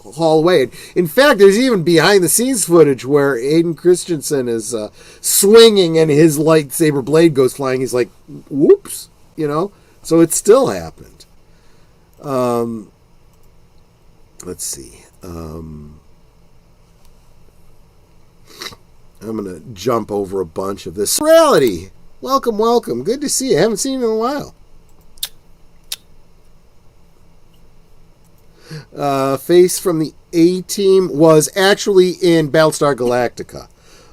haul away. In fact, there's even behind the scenes footage where Hayden Christensen is swinging and his lightsaber blade goes flying. He's like, whoops, so it still happened. Let's see. I'm going to jump over a bunch of this. Reality! Welcome. Good to see you. I haven't seen you in a while. Face from the A-Team was actually in Battlestar Galactica.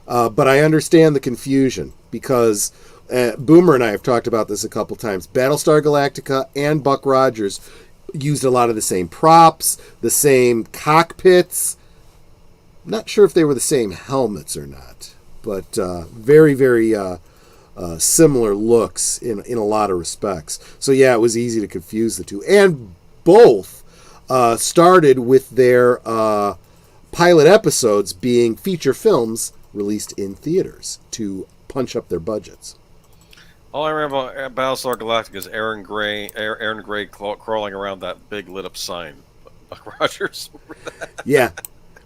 But I understand the confusion because Boomer and I have talked about this a couple times. Battlestar Galactica and Buck Rogers used a lot of the same props, the same cockpits. Not sure if they were the same helmets or not, but very, very similar looks in a lot of respects. So yeah, it was easy to confuse the two. And both started with their pilot episodes being feature films released in theaters to punch up their budgets. All I remember about Battlestar Galactica is Aaron Gray crawling around that big lit up sign. Buck Rogers. Yeah.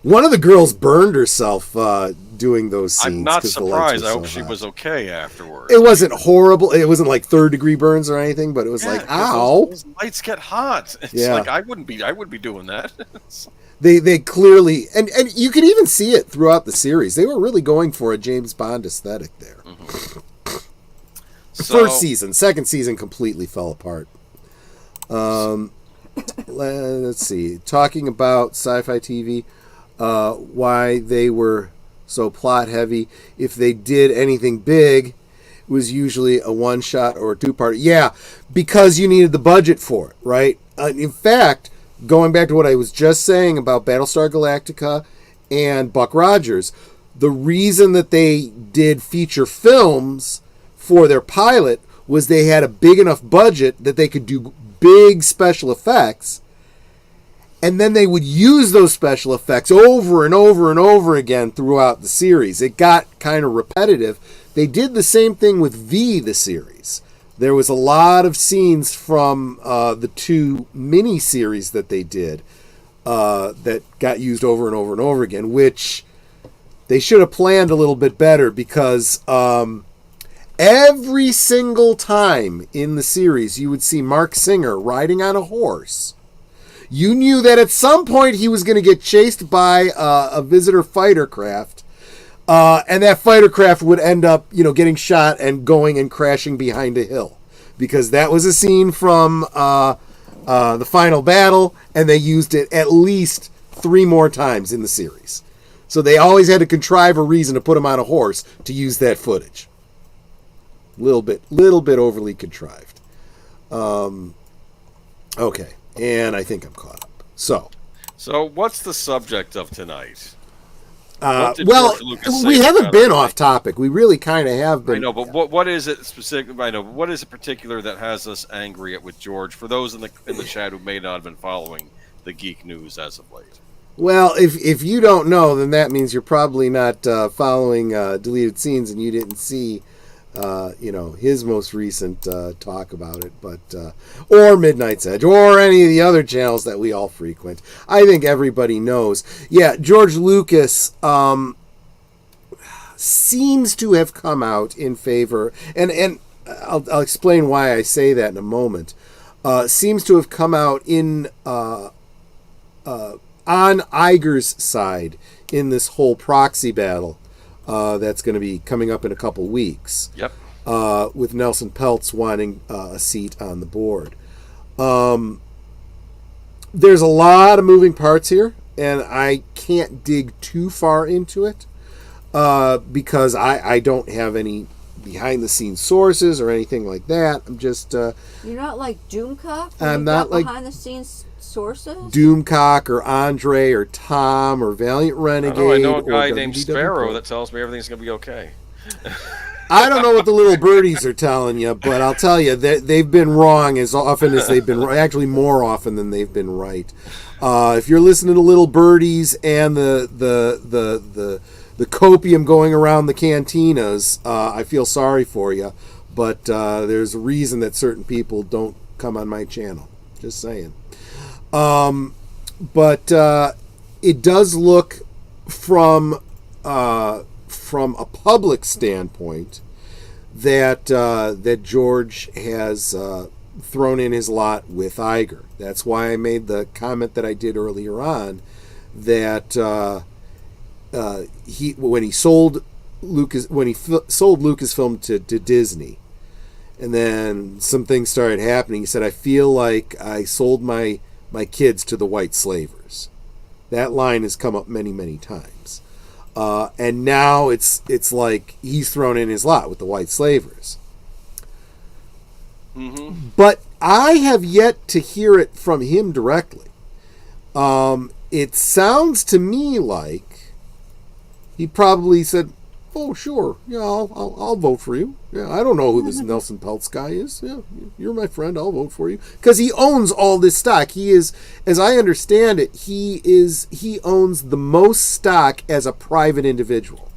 One of the girls burned herself doing those scenes. I'm not 'cause the lights surprised. were I so hope she hot. was okay afterwards. It wasn't horrible. It wasn't like third-degree burns or anything, but it was like, 'cause ow. Those lights get hot. It's Yeah. like I wouldn't be doing that. They clearly, and you could even see it throughout the series. They were really going for a James Bond aesthetic there. First season, second season completely fell apart. Let's see. Talking about sci-fi TV, why they were so plot heavy. If they did anything big, it was usually a one-shot or a two-part. Yeah, because you needed the budget for it, right? In fact, going back to what I was just saying about Battlestar Galactica and Buck Rogers, the reason that they did feature films for their pilot was they had a big enough budget that they could do big special effects, and then they would use those special effects over and over and over again throughout the series. It got kind of repetitive. They did the same thing with V, the series. There was a lot of scenes from the two mini-series that they did that got used over and over and over again, which they should have planned a little bit better, because every single time in the series you would see Mark Singer riding on a horse, you knew that at some point he was going to get chased by a visitor fighter craft, and that fighter craft would end up, getting shot and going and crashing behind a hill, because that was a scene from the final battle, and they used it at least 3 more times in the series. So they always had to contrive a reason to put him on a horse to use that footage. Little bit overly contrived. Okay, and I think I'm caught up. So what's the subject of tonight? Well, we haven't been off topic. We really kind of have been. I know, but what is it specific? I know, but what is it particular that has us angry with George? For those in the chat who may not have been following the geek news as of late. Well, if you don't know, then that means you're probably not following deleted scenes, and you didn't see, his most recent talk about it, but or Midnight's Edge, or any of the other channels that we all frequent. I think everybody knows. Yeah, George Lucas seems to have come out in favor, and I'll explain why I say that in a moment. Seems to have come out in on Iger's side in this whole proxy battle that's going to be coming up in a couple weeks. Yep. With Nelson Peltz wanting a seat on the board. There's a lot of moving parts here, and I can't dig too far into it because I don't have any behind-the-scenes sources or anything like that. I'm just... You're not like Doomcock? I'm not like... behind-the-scenes sources? Doomcock or Andre or Tom or Valiant Renegade. I know a guy or named WDW Sparrow Pro. that tells me everything's going to be okay. I don't know what the little birdies are telling you, but I'll tell you that they've been wrong as often as they've been right. Actually, more often than they've been right. If you're listening to little birdies and the copium going around the cantinas, I feel sorry for you, but there's a reason that certain people don't come on my channel. Just saying. But it does look from a public standpoint that George has thrown in his lot with Iger. That's why I made the comment that I did earlier on that when he sold Lucasfilm to Disney, and then some things started happening. He said, "I feel like I sold my kids to the white slavers." That line has come up many, many times. And now it's like he's thrown in his lot with the white slavers. Mm-hmm. But I have yet to hear it from him directly. It sounds to me like he probably said, "Oh, sure, yeah, I'll vote for you. Yeah, I don't know who this Nelson Peltz guy is. Yeah, you're my friend. I'll vote for you," because he owns all this stock. He is, as I understand it, he owns the most stock as a private individual,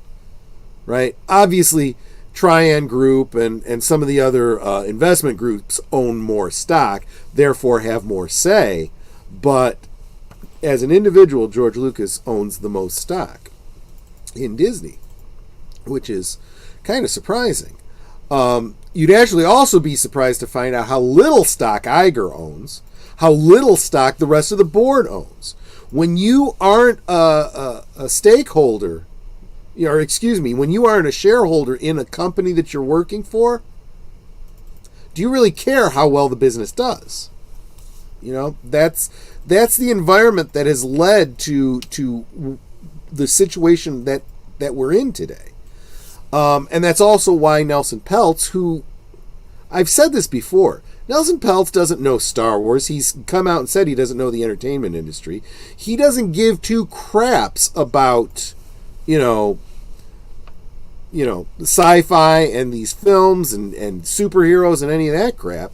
right? Obviously, Trian Group and some of the other investment groups own more stock, therefore have more say. But as an individual, George Lucas owns the most stock in Disney. which is kind of surprising. You'd actually also be surprised to find out how little stock Iger owns, how little stock the rest of the board owns. When you aren't a stakeholder, or excuse me, when you aren't a shareholder in a company that you're working for, do you really care how well the business does? You know, that's the environment that has led to the situation that we're in today. And that's also why Nelson Peltz, who, I've said this before, Nelson Peltz doesn't know Star Wars. He's come out and said he doesn't know the entertainment industry. He doesn't give two craps about, sci-fi and these films and superheroes and any of that crap.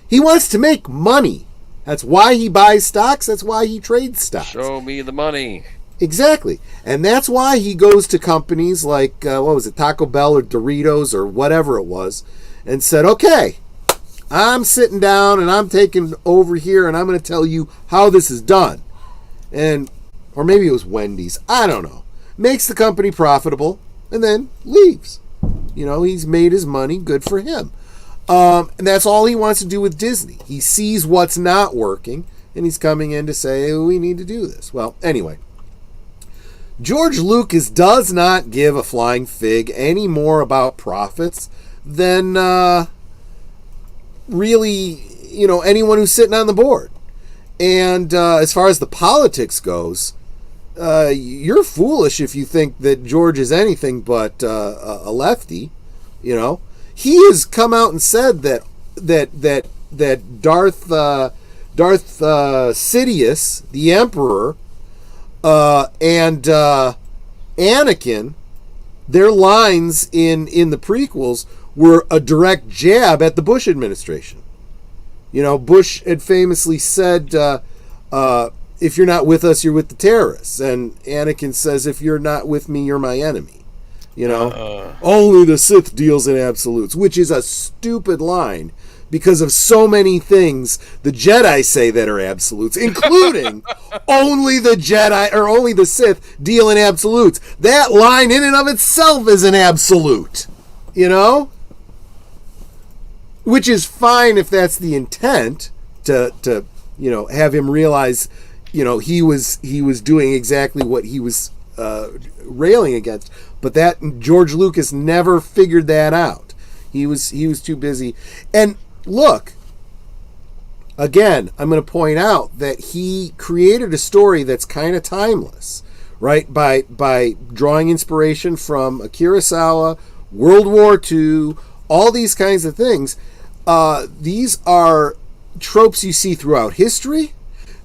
He wants to make money. That's why he buys stocks. That's why he trades stocks. Show me the money. Exactly. And that's why he goes to companies like, Taco Bell or Doritos or whatever it was, and said, okay, I'm sitting down and I'm taking over here and I'm going to tell you how this is done. Or maybe it was Wendy's. I don't know. Makes the company profitable and then leaves. He's made his money. Good for him. And that's all he wants to do with Disney. He sees what's not working and he's coming in to say, we need to do this. Well, anyway. George Lucas does not give a flying fig any more about profits than really, anyone who's sitting on the board. And as far as the politics goes, you're foolish if you think that George is anything but a lefty. He has come out and said that Darth Sidious, the Emperor, and Anakin, their lines in the prequels were a direct jab at the Bush administration. Bush had famously said, if you're not with us, you're with the terrorists. And Anakin says, if you're not with me, you're my enemy. Only the Sith deals in absolutes, which is a stupid line because of so many things the Jedi say that are absolutes, including only the Jedi or only the Sith deal in absolutes. That line in and of itself is an absolute, which is fine if that's the intent to have him realize, he was doing exactly what he was railing against. But that George Lucas never figured that out. He was too busy. And look, again, I'm going to point out that he created a story that's kind of timeless, right? By drawing inspiration from Akira Kurosawa, World War II, all these kinds of things. These are tropes you see throughout history.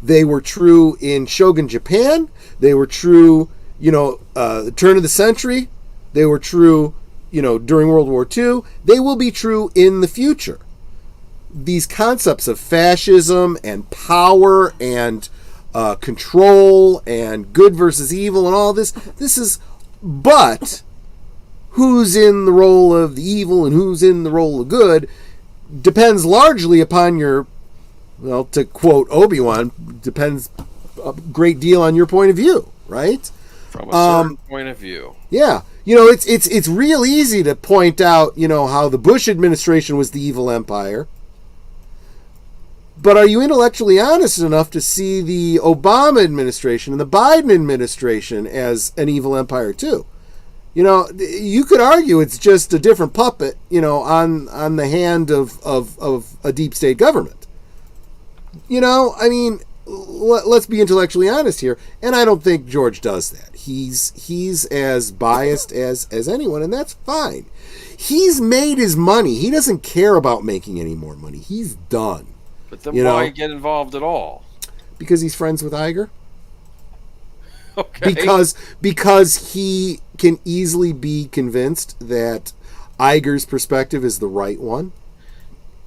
They were true in Shogun Japan. They were true, the turn of the century. They were true, during World War II. They will be true in the future. These concepts of fascism and power and control and good versus evil and all this is, but who's in the role of the evil and who's in the role of good depends largely upon your, to quote Obi-Wan, depends a great deal on your point of view, right? From a certain point of view. Yeah. It's real easy to point out, how the Bush administration was the evil empire. But are you intellectually honest enough to see the Obama administration and the Biden administration as an evil empire too? You could argue it's just a different puppet, on the hand of a deep state government. Let's be intellectually honest here, and I don't think George does that. He's as biased as anyone, and that's fine. He's made his money. He doesn't care about making any more money. He's done. But then why get involved at all? Because he's friends with Iger. Okay. Because he can easily be convinced that Iger's perspective is the right one.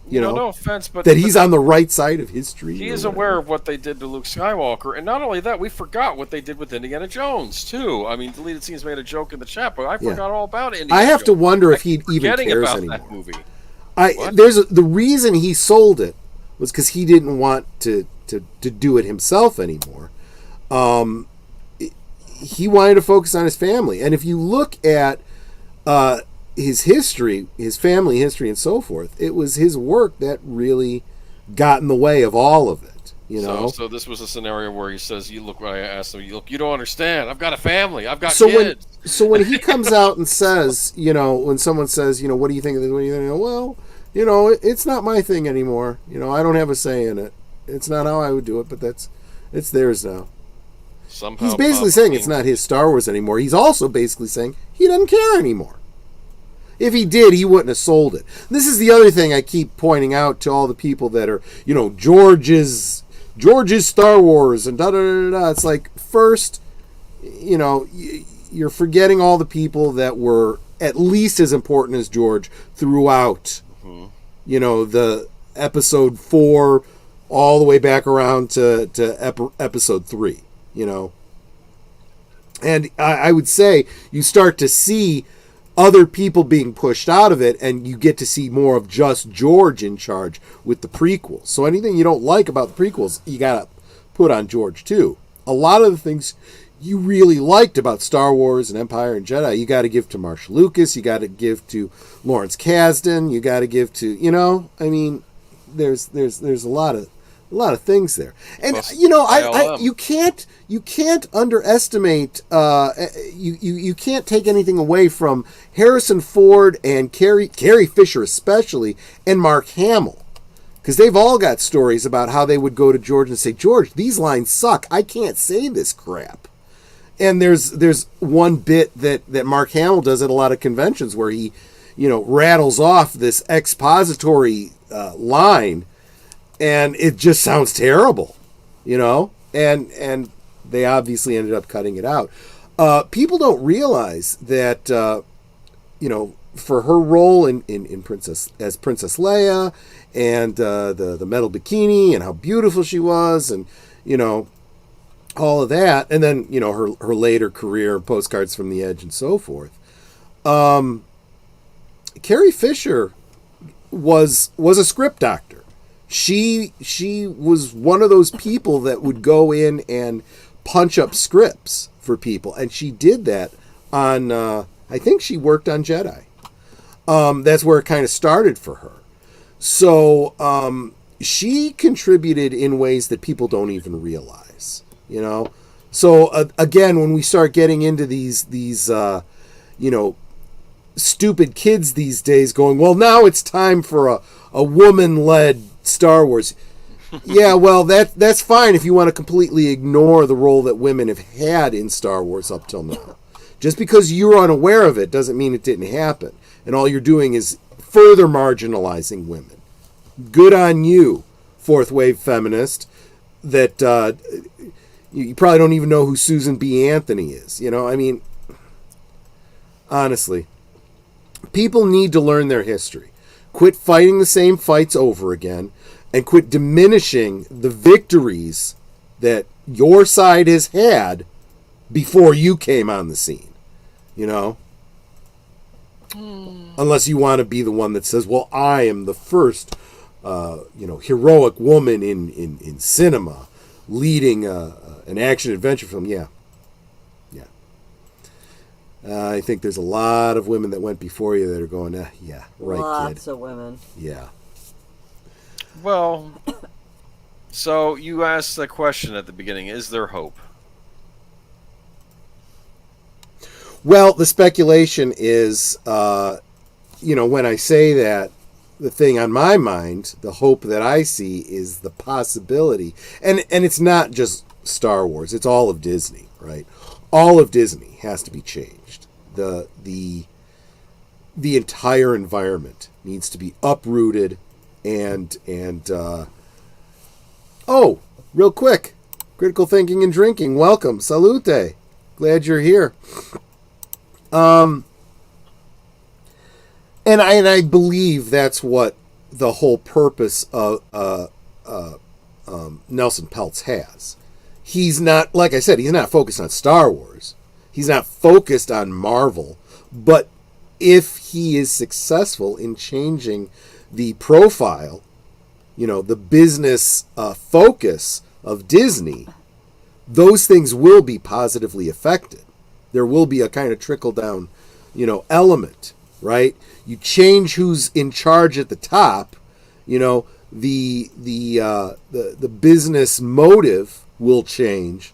No offense, but that he's on the right side of history. He is aware of what they did to Luke Skywalker, and not only that, we forgot what they did with Indiana Jones too. I mean, deleted scenes made a joke in the chat, but I forgot all about Indiana I have Jones. to wonder if he even cares about anymore. That movie. The reason he sold it was because he didn't want to do it himself anymore. He wanted to focus on his family, and if you look at his history, his family history, and so forth. It was his work that really got in the way of all of it. You know. So this was a scenario where he says, "You look." I asked him, "You look. You don't understand. I've got a family. I've got kids." When he comes out and says, you know, when someone says, you know, what do you think of this? What do you think? Well, you know, it's not my thing anymore. You know, I don't have a say in it. It's not how I would do it, but it's theirs now. Somehow, he's basically saying it's not his Star Wars anymore. He's also basically saying he doesn't care anymore. If he did, he wouldn't have sold it. This is the other thing I keep pointing out to all the people that are, you know, George's Star Wars and da-da-da-da. It's like, first, you know, you're forgetting all the people that were at least as important as George throughout, you know, the episode 4 all the way back around to episode 3, you know. And I would say you start to see other people being pushed out of it, and you get to see more of just George in charge with the prequels. So anything you don't like about the prequels, you gotta put on George too. A lot of the things you really liked about Star Wars and Empire and Jedi, you gotta give to Marshall Lucas, you gotta give to Lawrence Kasdan, you gotta give to, you know, I mean, there's a lot of things there. And plus, you know, you can't underestimate you can't take anything away from Harrison Ford and Carrie Fisher especially, and Mark Hamill, because they've all got stories about how they would go to George and say, George, these lines suck, I can't say this crap. And there's one bit that Mark Hamill does at a lot of conventions where he, you know, rattles off this expository line, and it just sounds terrible, you know, and they obviously ended up cutting it out. People don't realize that, you know, for her role in Princess Leia, and the metal bikini and how beautiful she was, and, you know, all of that, and then, you know, her later career, Postcards from the Edge and so forth. Carrie Fisher was a script doctor. She was one of those people that would go in and punch up scripts for people, and she did that on, I think she worked on Jedi. That's where it kind of started for her. So she contributed in ways that people don't even realize, you know. So again, when we start getting into these you know, stupid kids these days going, well, now it's time for a woman-led Star Wars. Yeah, well, that's fine if you want to completely ignore the role that women have had in Star Wars up till now. Just because you're unaware of it doesn't mean it didn't happen. And all you're doing is further marginalizing women. Good on you, fourth wave feminist, that you probably don't even know who Susan B. Anthony is. You know, I mean, honestly, people need to learn their history. Quit fighting the same fights over again, and quit diminishing the victories that your side has had before you came on the scene. You know? Unless you want to be the one that says, well, I am the first, you know, heroic woman in cinema leading an action-adventure film. Yeah. I think there's a lot of women that went before you that are going, yeah, right, Lots kid. of women. Yeah. Well, so you asked the question at the beginning, is there hope? Well, the speculation is, you know, when I say that, the thing on my mind, the hope that I see is the possibility, and it's not just Star Wars, it's all of Disney, right? All of Disney has to be changed. The entire environment needs to be uprooted, and oh, real quick, Critical Thinking and Drinking, welcome, salute, glad you're here. And I believe that's what the whole purpose of Nelson Peltz has. He's not, like I said, he's not focused on Star Wars. He's not focused on Marvel. But if he is successful in changing the profile, you know, the business focus of Disney, those things will be positively affected. There will be a kind of trickle down, element, right? You change who's in charge at the top, the business motive will change.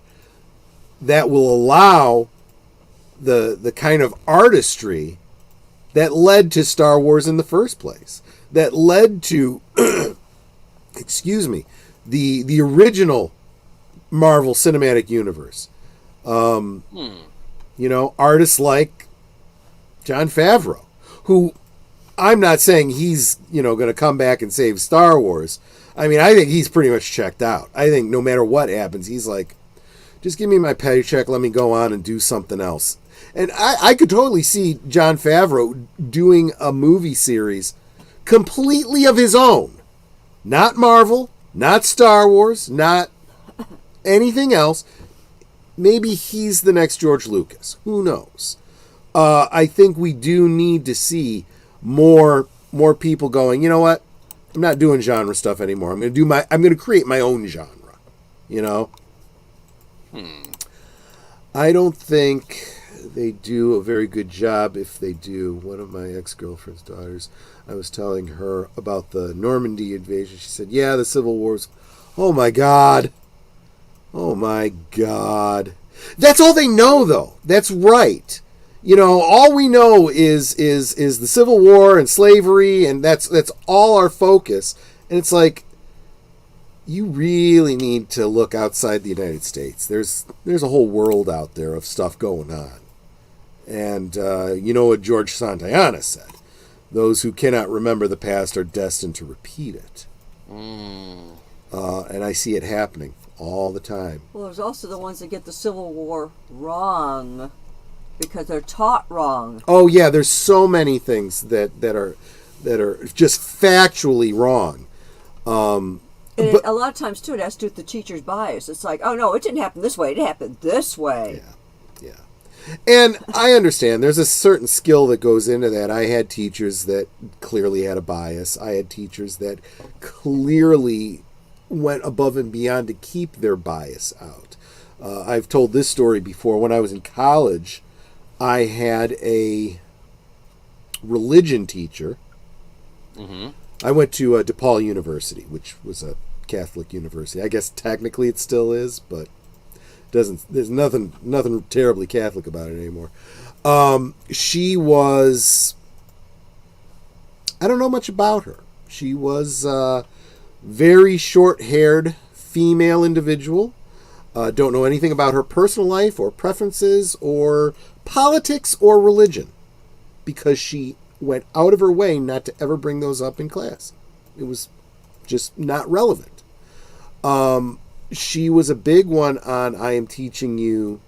That will allow the kind of artistry that led to Star Wars in the first place, that led to, excuse me, the original Marvel Cinematic Universe. Artists like Jon Favreau, who I'm not saying he's, going to come back and save Star Wars. I mean, I think he's pretty much checked out. I think no matter what happens, he's like, just give me my paycheck, let me go on and do something else. And I could totally see Jon Favreau doing a movie series completely of his own. Not Marvel, not Star Wars, not anything else. Maybe he's the next George Lucas. Who knows? I think we do need to see more people going, you know what? I'm not doing genre stuff anymore. I'm going to create my own genre. I don't think they do a very good job if they do. One of my ex-girlfriend's daughters, I was telling her about the Normandy invasion. She said, yeah, the Civil War's. Oh my God. That's all they know, though. That's right. All we know is the Civil War and slavery, and that's all our focus. And it's like, you really need to look outside the United States. There's a whole world out there of stuff going on. And you know what George Santayana said. Those who cannot remember the past are destined to repeat it. And I see it happening all the time. Well, there's also the ones that get the Civil War wrong because they're taught wrong. Oh yeah, there's so many things that are just factually wrong. And a lot of times too, it has to do with the teacher's bias. It's like, oh no, it didn't happen this way; it happened this way. Yeah. And I understand there's a certain skill that goes into that. I had teachers that clearly had a bias. I had teachers that clearly went above and beyond to keep their bias out. I've told this story before. When I was in college, I had a religion teacher. Mm-hmm. I went to DePaul University, which was a Catholic university. I guess technically it still is, but there's nothing terribly Catholic about it anymore. She was, I don't know much about her. She was a very short-haired female individual. Don't know anything about her personal life or preferences or politics or religion, because she went out of her way not to ever bring those up in class. It was just not relevant. She was a big one on, I am teaching you,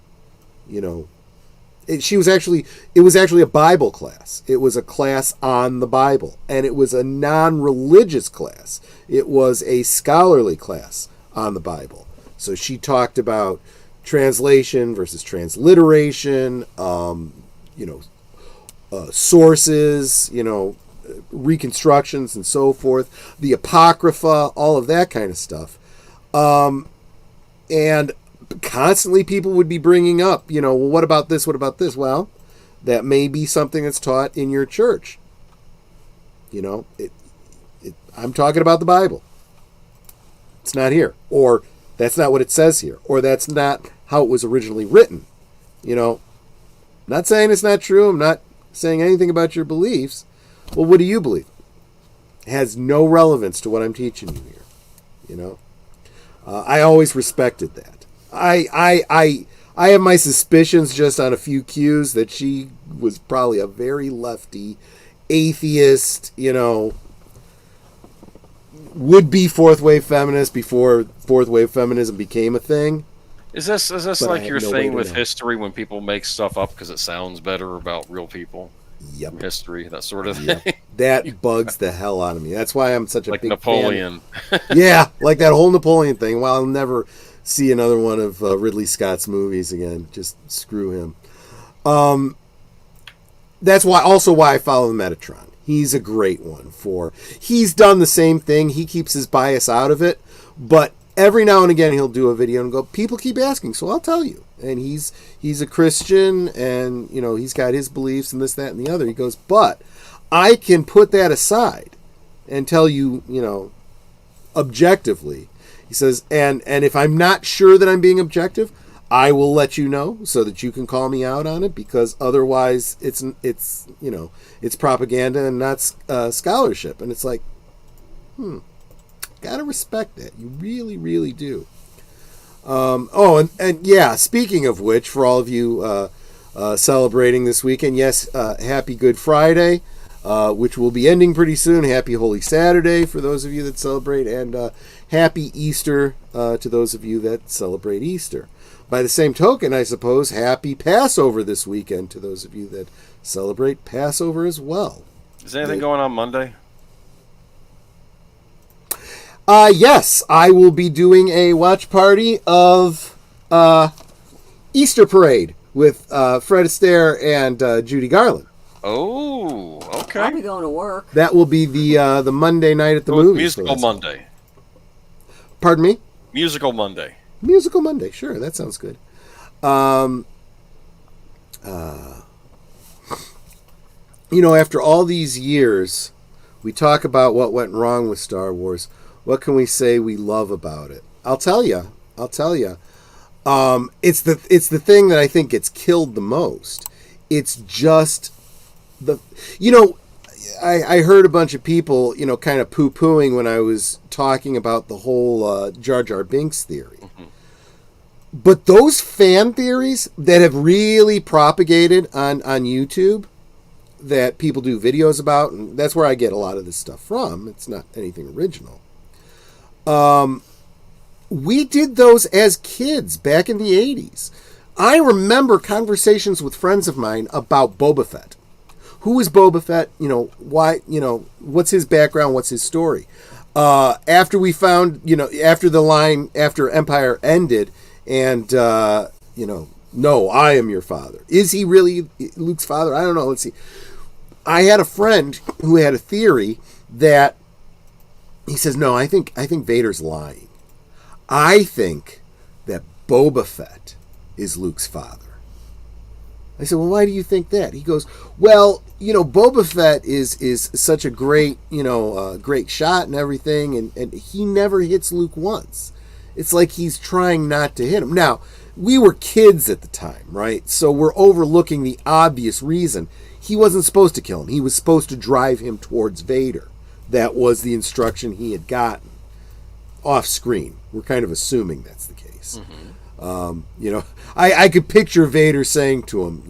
it was actually a Bible class. It was a class on the Bible, and it was a non-religious class. It was a scholarly class on the Bible. So she talked about translation versus transliteration, sources, reconstructions and so forth, the Apocrypha, all of that kind of stuff. And constantly people would be bringing up, well, what about this? What about this? Well, that may be something that's taught in your church. I'm talking about the Bible. It's not here. Or that's not what it says here. Or that's not how it was originally written. I'm not saying it's not true. I'm not saying anything about your beliefs. Well, what do you believe? It has no relevance to what I'm teaching you here. I always respected that. I have my suspicions just on a few cues that she was probably a very lefty, atheist, would-be fourth-wave feminist before fourth-wave feminism became a thing. Is this like your thing with history when people make stuff up because it sounds better about real people? Yep. From history, that sort of thing. Yep. That bugs the hell out of me. That's why I'm such a like big Napoleon. fan. Yeah, like that whole Napoleon thing. Well, I'll never see another one of Ridley Scott's movies again. Just screw him. That's why I follow the Metatron. He's a great one he's done the same thing. He keeps his bias out of it, but every now and again he'll do a video and go, people keep asking, so I'll tell you. And he's a Christian, and he's got his beliefs and this, that, and the other. He goes, but I can put that aside and tell you, objectively. He says, and if I'm not sure that I'm being objective, I will let you know so that you can call me out on it, because otherwise it's propaganda and not scholarship. And it's like, gotta respect that. You really, really do. And yeah, speaking of which, for all of you celebrating this weekend, yes, happy Good Friday, which will be ending pretty soon. Happy Holy Saturday for those of you that celebrate, and happy Easter to those of you that celebrate Easter. By the same token, I suppose, happy Passover this weekend to those of you that celebrate Passover as well. Is anything going on Monday? Yes, I will be doing a watch party of Easter Parade with Fred Astaire and Judy Garland. Oh, okay. I'll be going to work. That will be the Monday night at the movies. Musical Monday. Pardon me? Musical Monday. Musical Monday, sure, that sounds good. After all these years, we talk about what went wrong with Star Wars. What can we say we love about it? I'll tell you. It's the thing that I think gets killed the most. It's just I heard a bunch of people, kind of poo-pooing when I was talking about the whole Jar Jar Binks theory. Mm-hmm. But those fan theories that have really propagated on YouTube, that people do videos about, and that's where I get a lot of this stuff from. It's not anything original. We did those as kids back in the 80s. I remember conversations with friends of mine about Boba Fett. Who is Boba Fett? Why, what's his background? What's his story? After we found, after Empire ended, and, no, I am your father. Is he really Luke's father? I don't know. Let's see. I had a friend who had a theory that he says, no, I think Vader's lying. I think that Boba Fett is Luke's father. I said, well, why do you think that? He goes, well, Boba Fett is such a great, great shot and everything, and he never hits Luke once. It's like he's trying not to hit him. Now, we were kids at the time, right? So we're overlooking the obvious reason. He wasn't supposed to kill him. He was supposed to drive him towards Vader. That was the instruction he had gotten off screen. We're kind of assuming that's the case. Mm-hmm. I could picture Vader saying to him,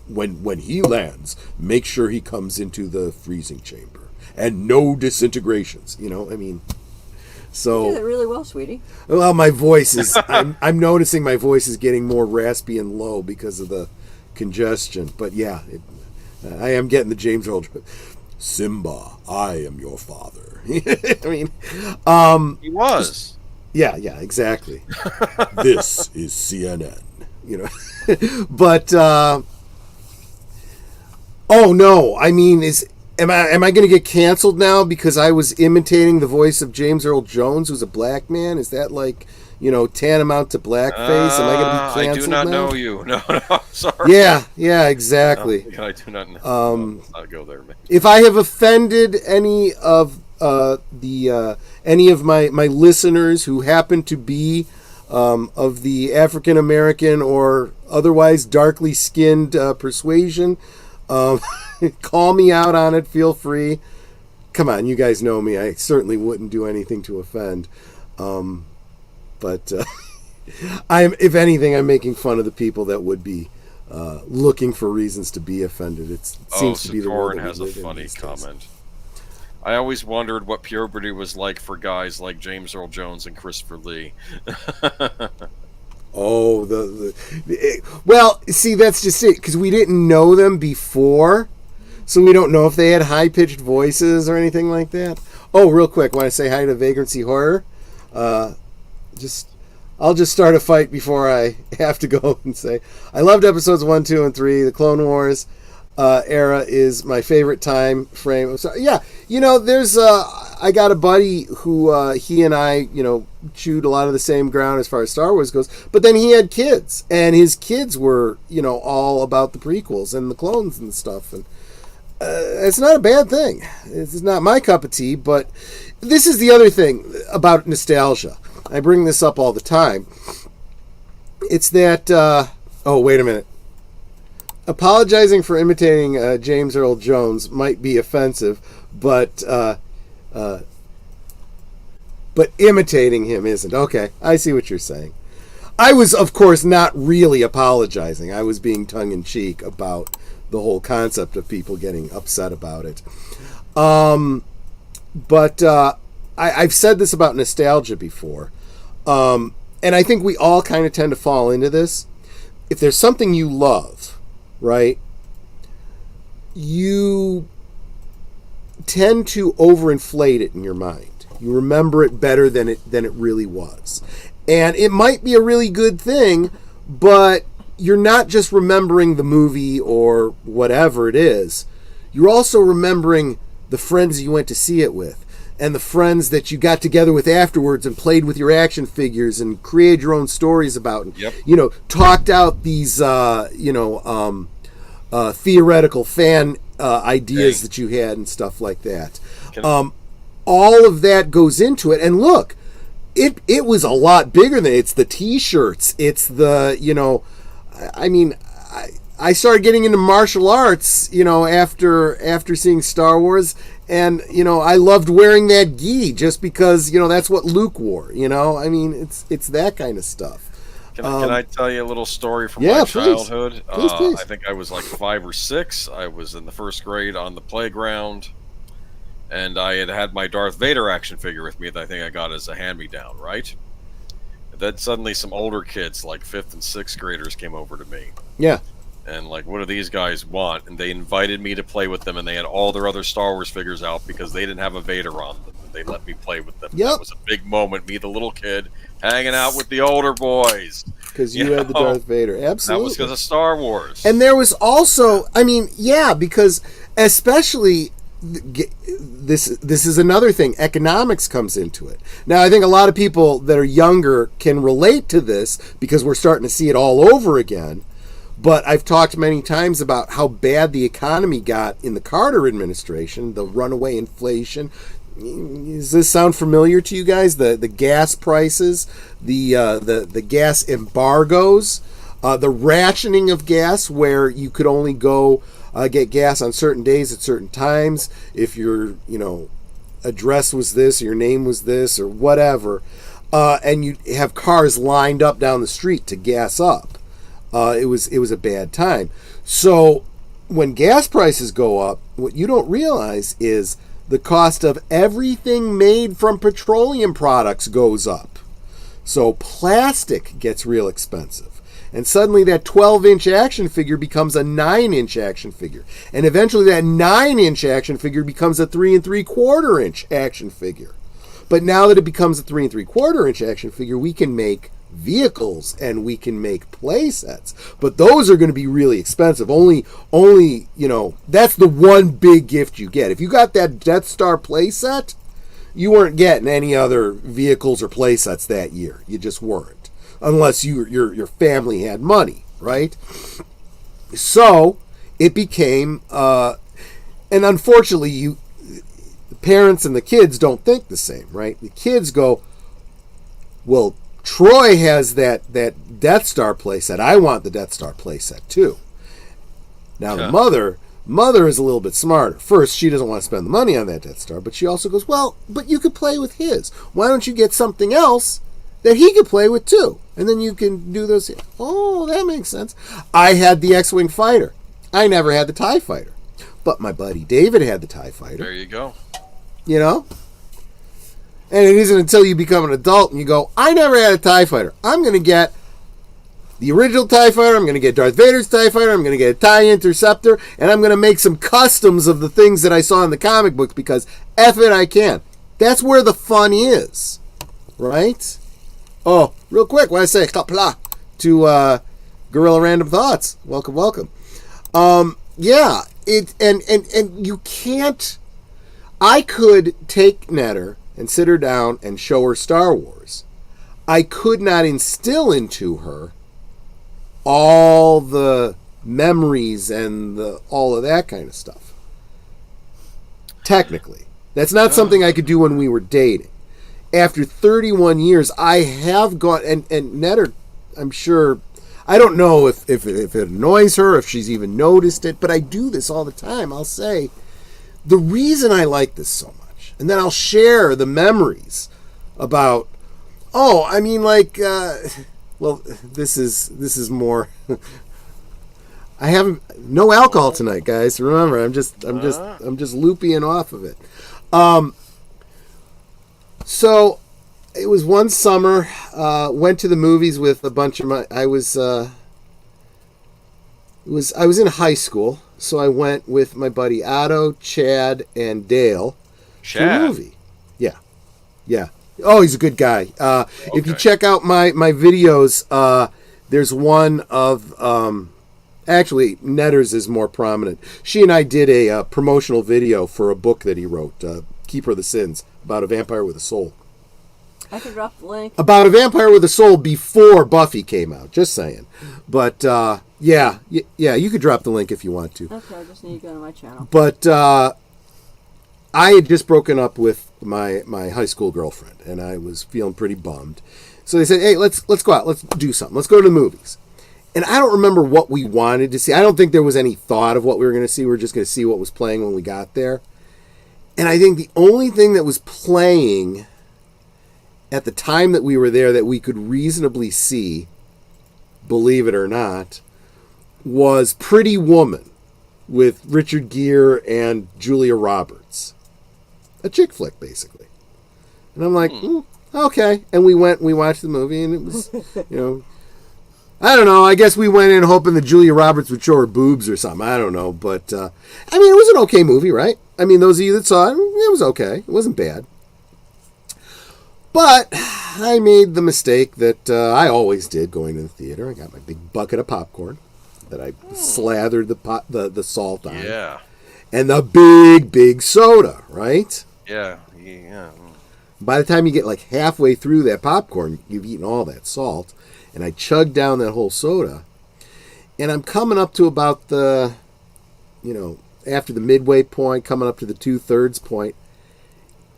when he lands, make sure he comes into the freezing chamber and no disintegrations. So you did it really well, sweetie. Well, my voice is. I'm noticing my voice is getting more raspy and low because of the congestion. But yeah, I am getting the James Earl. Simba, I am your father. He was. Yeah, exactly. This is CNN. But oh no, am I going to get canceled now because I was imitating the voice of James Earl Jones, who's a black man? Is that tantamount to blackface? Am I going to be canceled now? I do not know you. No, sorry. Yeah, exactly. No, I do not know. I'll go there, man. If I have offended any of any of my listeners who happen to be of the African American or otherwise darkly skinned persuasion, call me out on it. Feel free. Come on, you guys know me. I certainly wouldn't do anything to offend. But if anything, I'm making fun of the people that would be looking for reasons to be offended. It seems to be the world that we has a live in funny these days. comment. I always wondered what puberty was like for guys like James Earl Jones and Christopher Lee. Oh, well, see, that's just it, because we didn't know them before, so we don't know if they had high-pitched voices or anything like that. Oh, real quick, want to say hi to Vagrancy Horror? I'll just start a fight before I have to go and say, I loved episodes 1, 2, and 3. The Clone Wars era is my favorite time frame. So, yeah, there's I got a buddy who he and I, chewed a lot of the same ground as far as Star Wars goes. But then he had kids, and his kids were, all about the prequels and the clones and stuff. And it's not a bad thing. It's not my cup of tea, but this is the other thing about nostalgia. I bring this up all the time. It's that, oh, wait a minute. Apologizing for imitating James Earl Jones might be offensive, but imitating him isn't. Okay, I see what you're saying. I was, of course, not really apologizing. I was being tongue-in-cheek about the whole concept of people getting upset about it. But I've said this about nostalgia before, and I think we all kind of tend to fall into this. If there's something you love, right, you tend to overinflate it in your mind. You remember it better than it really was. And it might be a really good thing, but you're not just remembering the movie or whatever it is. You're also remembering the friends you went to see it with, and the friends that you got together with afterwards and played with your action figures and created your own stories about, and talked out these theoretical fan ideas that you had and stuff like that. All of that goes into it. And look, it was a lot bigger than it's the T-shirts. It's the I started getting into martial arts, after seeing Star Wars, and I loved wearing that gi just because that's what Luke wore. It's that kind of stuff. Can I tell you a little story from my childhood? Please. I think I was like 5 or 6. I was in the first grade on the playground, and I had my Darth Vader action figure with me that I think I got as a hand-me-down, right? And then suddenly some older kids, like 5th and 6th graders, came over to me. Yeah. And like, what do these guys want? And they invited me to play with them, and they had all their other Star Wars figures out because they didn't have a Vader on them. And they let me play with them. Yep. That was a big moment, me, the little kid, hanging out with the older boys. Because you had the Darth Vader. Absolutely. That was because of Star Wars. And there was also, because especially, this is another thing, economics comes into it. Now, I think a lot of people that are younger can relate to this because we're starting to see it all over again. But I've talked many times about how bad the economy got in the Carter administration, the runaway inflation. Does this sound familiar to you guys? The gas prices, the gas embargoes, the rationing of gas, where you could only go get gas on certain days at certain times if your address was this or your name was this or whatever, and you have cars lined up down the street to gas up. It was a bad time. So when gas prices go up, what you don't realize is the cost of everything made from petroleum products goes up. So plastic gets real expensive. And suddenly that 12-inch action figure becomes a 9-inch action figure. And eventually that 9-inch action figure becomes a 3 3/4-inch action figure. But now that it becomes a 3 3/4-inch action figure, we can make vehicles and we can make play sets, but those are going to be really expensive. Only that's the one big gift you get. If you got that Death Star play set, you weren't getting any other vehicles or play sets that year. You just weren't, unless your family had money, right? So it became and unfortunately the parents and the kids don't think the same, right? The kids go, well, Troy has that Death Star playset. I want the Death Star playset too. Now the mother is a little bit smarter. First, she doesn't want to spend the money on that Death Star, but she also goes, well, but you could play with his. Why don't you get something else that he could play with too? And then you can do those. Oh, that makes sense. I had the X-Wing fighter. I never had the TIE fighter. But my buddy David had the TIE fighter. There you go. And it isn't until you become an adult and you go, I never had a TIE fighter. I'm going to get the original TIE fighter. I'm going to get Darth Vader's TIE fighter. I'm going to get a TIE Interceptor. And I'm going to make some customs of the things that I saw in the comic books because F it, I can. That's where the fun is. Right? Oh, real quick, what I say to Gorilla Random Thoughts. Welcome. Yeah, and you can't. I could take Netter and sit her down and show her Star Wars. I could not instill into her all the memories and all of that kind of stuff. Technically. That's not something I could do when we were dating. After 31 years, I have gone, and Netter, I'm sure, I don't know if it annoys her, if she's even noticed it, but I do this all the time. I'll say, the reason I like this so much, and then I'll share the memories about, this is more, I haven't, no alcohol tonight, guys. Remember, I'm just loopying off of it. So it was one summer, went to the movies with a bunch of I was in high school, so I went with my buddy Otto, Chad, and Dale to a movie. Yeah. Oh, he's a good guy. If you check out my videos, there's one of actually Netter's is more prominent. She and I did a promotional video for a book that he wrote, Keeper of the Sins, about a vampire with a soul. I can drop the link. About a vampire with a soul before Buffy came out, just saying. But, yeah, you could drop the link if you want to. Okay, I just need to go to my channel. But I had just broken up with my high school girlfriend, and I was feeling pretty bummed. So they said, hey, let's go out. Let's do something. Let's go to the movies. And I don't remember what we wanted to see. I don't think there was any thought of what we were going to see. We were just going to see what was playing when we got there. And I think the only thing that was playing at the time that we were there that we could reasonably see, believe it or not, was Pretty Woman with Richard Gere and Julia Roberts. A chick flick, basically. And I'm like, okay. And we watched the movie, and it was, I don't know. I guess we went in hoping that Julia Roberts would show her boobs or something. I don't know. But, it was an okay movie, right? I mean, those of you that saw it, it was okay. It wasn't bad. But I made the mistake that I always did going to the theater. I got my big bucket of popcorn that I slathered the salt on. Yeah. And the big soda, right? Yeah. By the time you get like halfway through that popcorn, you've eaten all that salt. And I chugged down that whole soda. And I'm coming up to about the, after the midway point, coming up to the 2/3 point.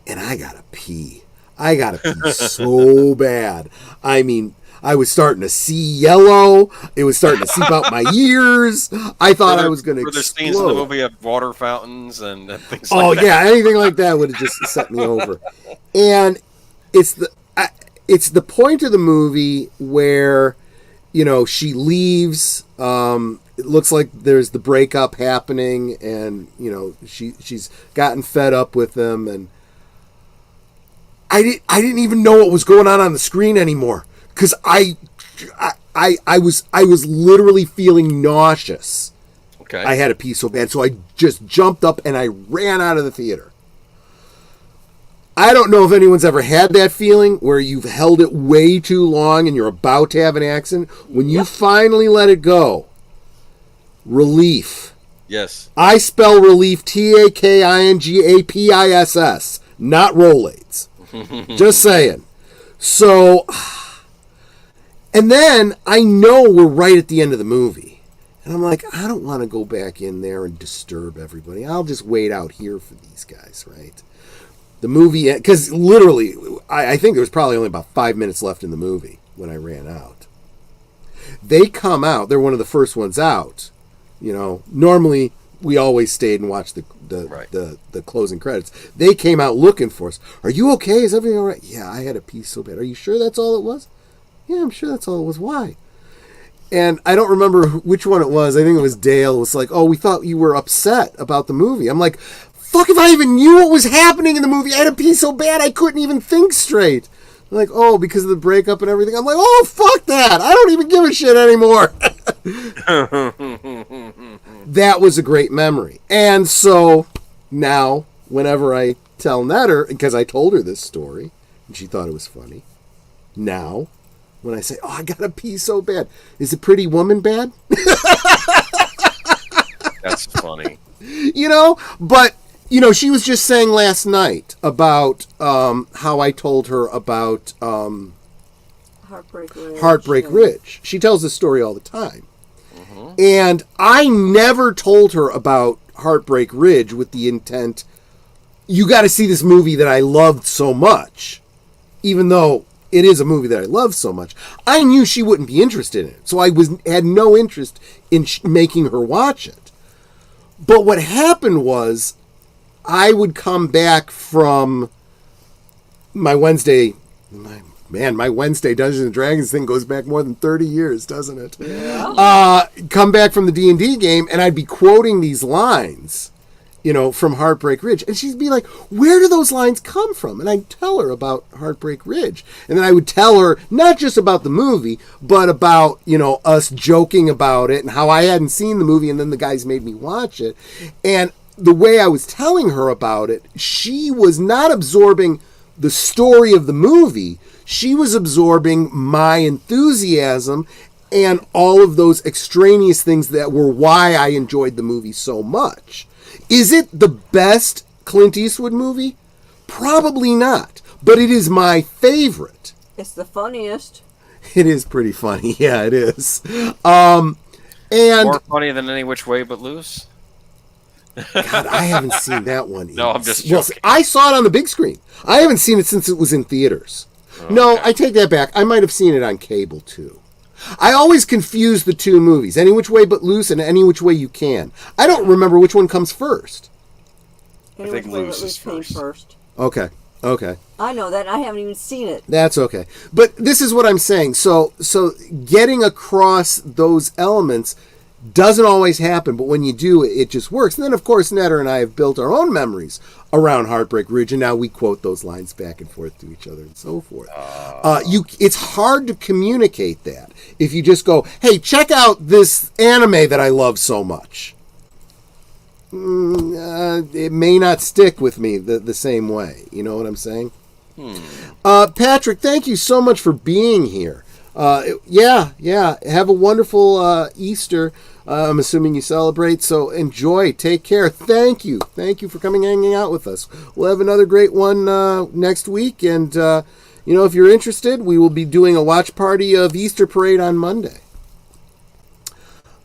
And I got to pee. I got to pee so bad. I mean, I was starting to see yellow. It was starting to seep out my ears. I thought I was going to explode. Were there scenes in the movie of water fountains and things like that? Oh, yeah. Anything like that would have just set me over. And it's the point of the movie where, she leaves. It looks like there's the breakup happening, and, she's gotten fed up with them, and I didn't even know what was going on the screen anymore, because I was literally feeling nauseous. Okay. I had to pee so bad, so I just jumped up and I ran out of the theater. I don't know if anyone's ever had that feeling where you've held it way too long and you're about to have an accident. When you finally let it go, relief. Yes. I spell relief TAKINGAPISS, not Rolaids. Just saying. So, and then I know we're right at the end of the movie. And I'm like, I don't want to go back in there and disturb everybody. I'll just wait out here for these guys, right? The movie, because literally, I think there was probably only about 5 minutes left in the movie when I ran out. They come out. They're one of the first ones out. Normally we always stayed and watched the closing credits. They came out looking for us. Are you okay? Is everything all right? Yeah, I had a pee so bad. Are you sure that's all it was? Yeah, I'm sure that's all it was. Why? And I don't remember which one it was. I think it was Dale. It was like, oh, we thought you were upset about the movie. I'm like, fuck if I even knew what was happening in the movie. I had to pee so bad I couldn't even think straight. I'm like, oh, because of the breakup and everything. I'm like, oh, fuck that. I don't even give a shit anymore. That was a great memory. And so now, whenever I tell Netter, because I told her this story, and she thought it was funny, now, when I say, oh, I gotta pee so bad, is it Pretty Woman bad? That's funny. But You know, she was just saying last night about how I told her about Heartbreak Ridge. She tells this story all the time. And I never told her about Heartbreak Ridge with the intent, you got to see this movie that I loved so much. Even though it is a movie that I love so much, I knew she wouldn't be interested in it. So I had no interest in making her watch it. But what happened was, I would come back from my Wednesday... my Wednesday Dungeons and Dragons thing goes back more than 30 years, doesn't it? Yeah. Come back from the D&D game, and I'd be quoting these lines, you know, from Heartbreak Ridge. And she'd be like, where do those lines come from? And I'd tell her about Heartbreak Ridge. And then I would tell her not just about the movie, but about, you know, us joking about it and how I hadn't seen the movie, and then the guys made me watch it. And the way I was telling her about it, she was not absorbing the story of the movie. She was absorbing my enthusiasm and all of those extraneous things that were why I enjoyed the movie so much. Is it the best Clint Eastwood movie? Probably not, but it is my favorite. It's the funniest. It is pretty funny. Yeah, it is. And more funny than Any Which Way But Loose? God, I haven't seen that one. No, I'm just joking. Well, I saw it on the big screen. I haven't seen it since it was in theaters. Okay. No, I take that back. I might have seen it on cable, too. I always confuse the two movies, Any Which Way But Loose and Any Which Way You Can. I don't remember which one comes first. I think Loose is first. Okay. I know that. I haven't even seen it. That's okay. But this is what I'm saying. So getting across those elements doesn't always happen, but when you do, it just works. And then, of course, Netter and I have built our own memories around Heartbreak Ridge, and now we quote those lines back and forth to each other and so forth. It's hard to communicate that if you just go, hey, check out this anime that I love so much. It may not stick with me the same way. You know what I'm saying? Patrick, thank you so much for being here. Yeah. Have a wonderful Easter. I'm assuming you celebrate, so enjoy. Take care. Thank you for coming and hanging out with us. We'll have another great one next week, and you know, if you're interested, we will be doing a watch party of Easter Parade on Monday.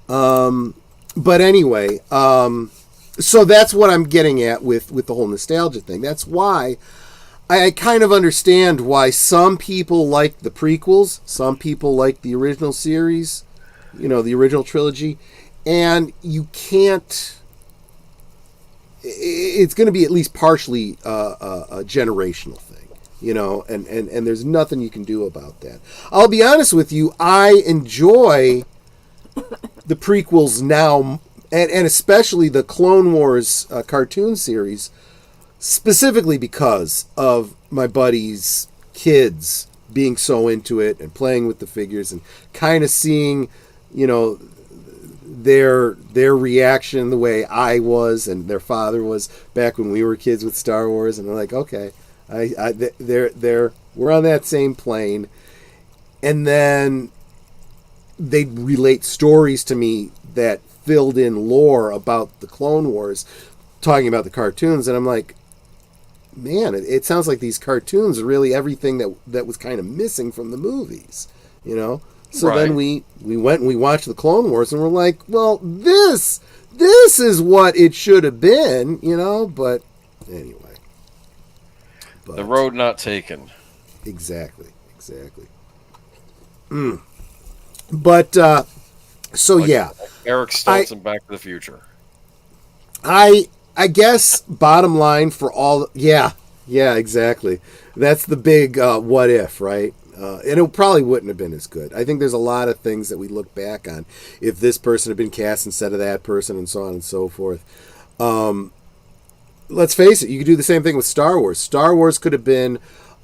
But anyway, so that's what I'm getting at with the whole nostalgia thing. That's why I kind of understand why some people like the prequels, some people like the original series, you know, the original trilogy, and you can't... It's going to be at least partially a generational thing, you know, and there's nothing you can do about that. I'll be honest with you, I enjoy the prequels now, and especially the Clone Wars cartoon series, specifically because of my buddies' kids being so into it and playing with the figures and kind of seeing, you know, their reaction the way I was and their father was back when we were kids with Star Wars, and they're like, okay, we're on that same plane. And then they'd relate stories to me that filled in lore about the Clone Wars, talking about the cartoons, and I'm like, man, it sounds like these cartoons are really everything that was kind of missing from the movies, you know? So right. Then we went and we watched the Clone Wars, and we're like, well, this is what it should have been, you know? But anyway. The road not taken. Exactly. But, so like yeah. Eric Stoltz in Back to the Future. I guess bottom line for all... Yeah, exactly. That's the big what if, right? And it probably wouldn't have been as good. I think there's a lot of things that we look back on if this person had been cast instead of that person and so on and so forth. Let's face it, you could do the same thing with Star Wars. Star Wars could have been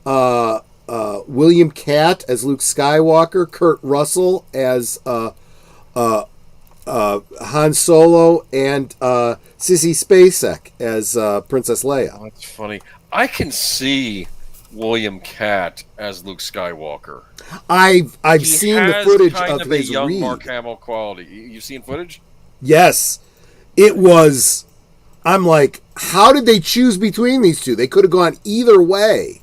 William Catt as Luke Skywalker, Kurt Russell as Han Solo, and Sissy Spacek as Princess Leia. Oh, that's funny. I can see William Catt as Luke Skywalker. I've seen the footage of his young read. Mark Hamill quality. You've seen footage? Yes, it was. I'm like, how did they choose between these two? They could have gone either way,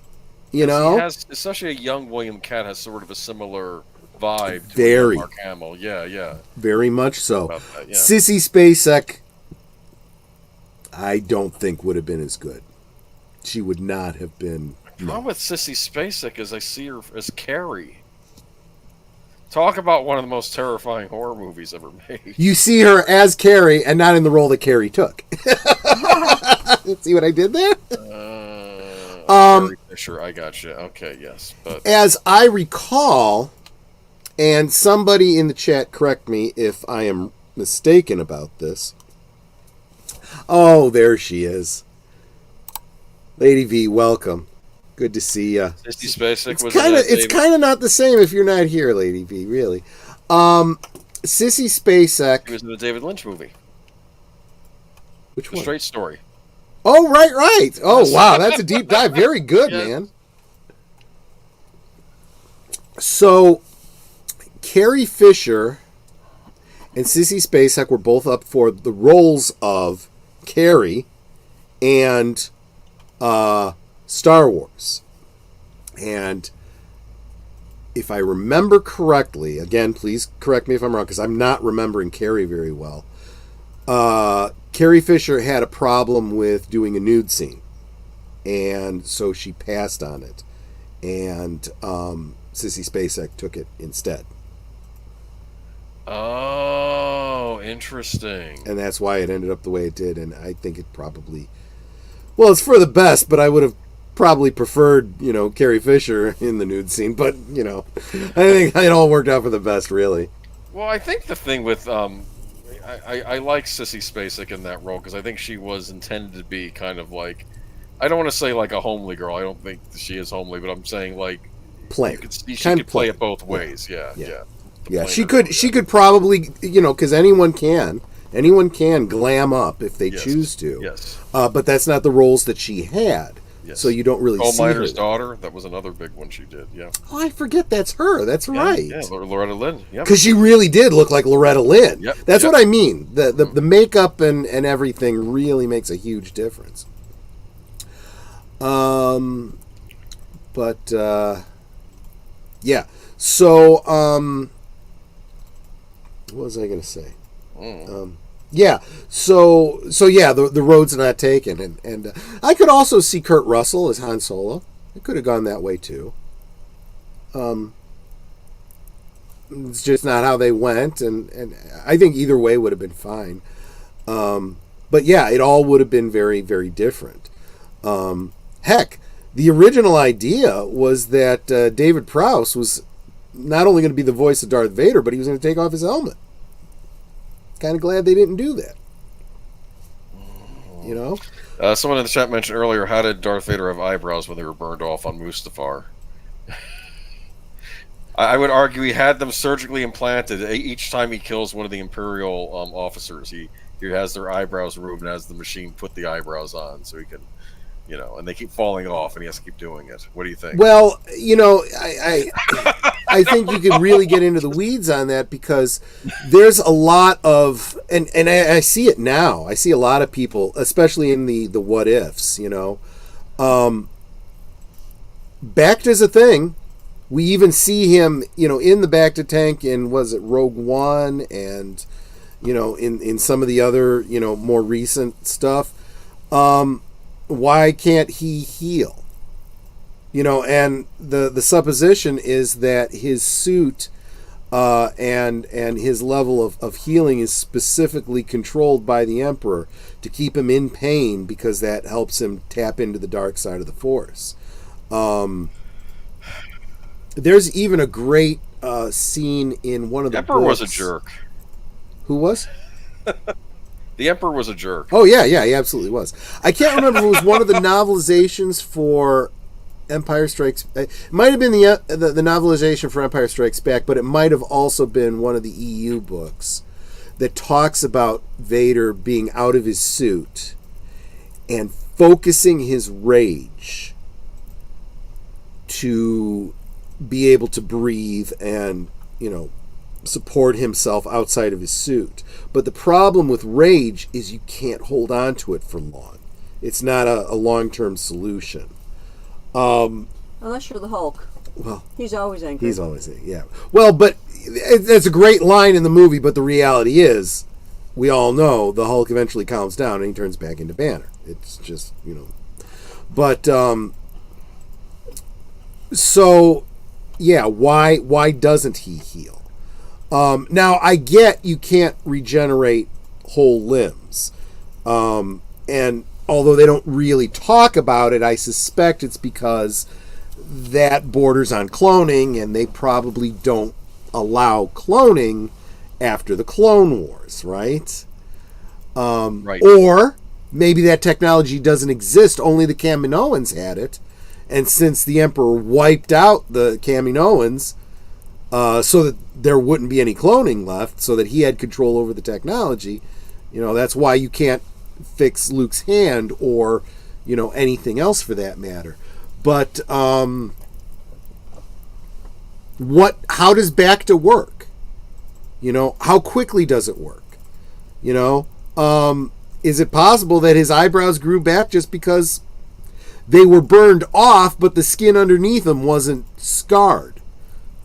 you know? He has, especially a young William Cat has sort of a similar vibe to Very. Mark Hamill. Yeah. Very much so. That, yeah. Sissy Spacek, I don't think would have been as good. She would not have been. The problem with Sissy Spacek is I see her as Carrie. Talk about one of the most terrifying horror movies ever made. You see her as Carrie and not in the role that Carrie took. See what I did there? Carrie Fisher, I got you. Okay, yes. But as I recall, and somebody in the chat correct me if I am mistaken about this. Oh, there she is. Lady V, welcome. Good to see you. Sissy Spacek it's kind of not the same if you're not here, Lady V, really. Sissy Spacek. She was in the David Lynch movie. Which The one? Straight Story. Oh, right. Oh, wow, that's a deep dive. Very good, Yeah. man. So, Carrie Fisher and Sissy Spacek were both up for the roles of Carrie and Star Wars. And if I remember correctly, again, please correct me if I'm wrong, because I'm not remembering Carrie very well. Carrie Fisher had a problem with doing a nude scene, and so she passed on it, and Sissy Spacek took it instead. Oh, interesting. And that's why it ended up the way it did, and I think it probably... Well, it's for the best, but I would have probably preferred, Carrie Fisher in the nude scene, but, I think it all worked out for the best, really. Well, I think the thing with... I like Sissy Spacek in that role because I think she was intended to be kind of like, I don't want to say like a homely girl. I don't think she is homely, but I'm saying like plain. She could play it both ways. Yeah. She could probably, because anyone can glam up if they choose to. Yes. But that's not the roles that she had. Yes. So you don't really see her. Miter's daughter, that was another big one she did, yeah. Oh, I forget that's her. That's right. Yeah, Loretta Lynn. Yep. Because she really did look like Loretta Lynn. Yep. That's what I mean. The makeup and everything really makes a huge difference. Yeah. So, what was I going to say? Yeah. So yeah, the road's not taken, and I could also see Kurt Russell as Han Solo. It could have gone that way too. It's just not how they went, and I think either way would have been fine. But yeah, it all would have been very, very different. Heck, the original idea was that David Prowse was not only going to be the voice of Darth Vader, but he was going to take off his helmet. Kind of glad they didn't do that. Someone in the chat mentioned earlier, how did Darth Vader have eyebrows when they were burned off on Mustafar? I would argue he had them surgically implanted. Each time he kills one of the Imperial officers, he has their eyebrows removed and has the machine put the eyebrows on so he can, and they keep falling off and he has to keep doing it. What do you think? Well, I think you could really get into the weeds on that because there's a lot of, and I see it now. I see a lot of people, especially in the what ifs, Bacta's a thing. We even see him, in the Bacta tank in, was it Rogue One and, in some of the other, more recent stuff. Why can't he heal? And the supposition is that his suit and his level of healing is specifically controlled by the Emperor to keep him in pain because that helps him tap into the dark side of the Force. There's even a great scene in one of the Emperor books. was a jerk. Who was? The Emperor was a jerk. Oh, yeah, he absolutely was. I can't remember if it was one of the novelizations for Empire Strikes... It might have been the novelization for Empire Strikes Back, but it might have also been one of the EU books that talks about Vader being out of his suit and focusing his rage to be able to breathe and, support himself outside of his suit. But the problem with rage is you can't hold on to it for long. It's not a long-term solution. Unless you're the Hulk. Well, He's always angry. he's always yeah. Well, but it's a great line in the movie, but the reality is, we all know the Hulk eventually calms down and he turns back into Banner. It's just, But, so, yeah, why doesn't he heal? Now, I get you can't regenerate whole limbs. And although they don't really talk about it, I suspect it's because that borders on cloning, and they probably don't allow cloning after the Clone Wars, right? Right. Or maybe that technology doesn't exist, only the Kaminoans had it, and since the Emperor wiped out the Kaminoans, so that there wouldn't be any cloning left, so that he had control over the technology, that's why you can't fix Luke's hand or, anything else for that matter. But how does Bacta work? How quickly does it work? Is it possible that his eyebrows grew back just because they were burned off, but the skin underneath them wasn't scarred?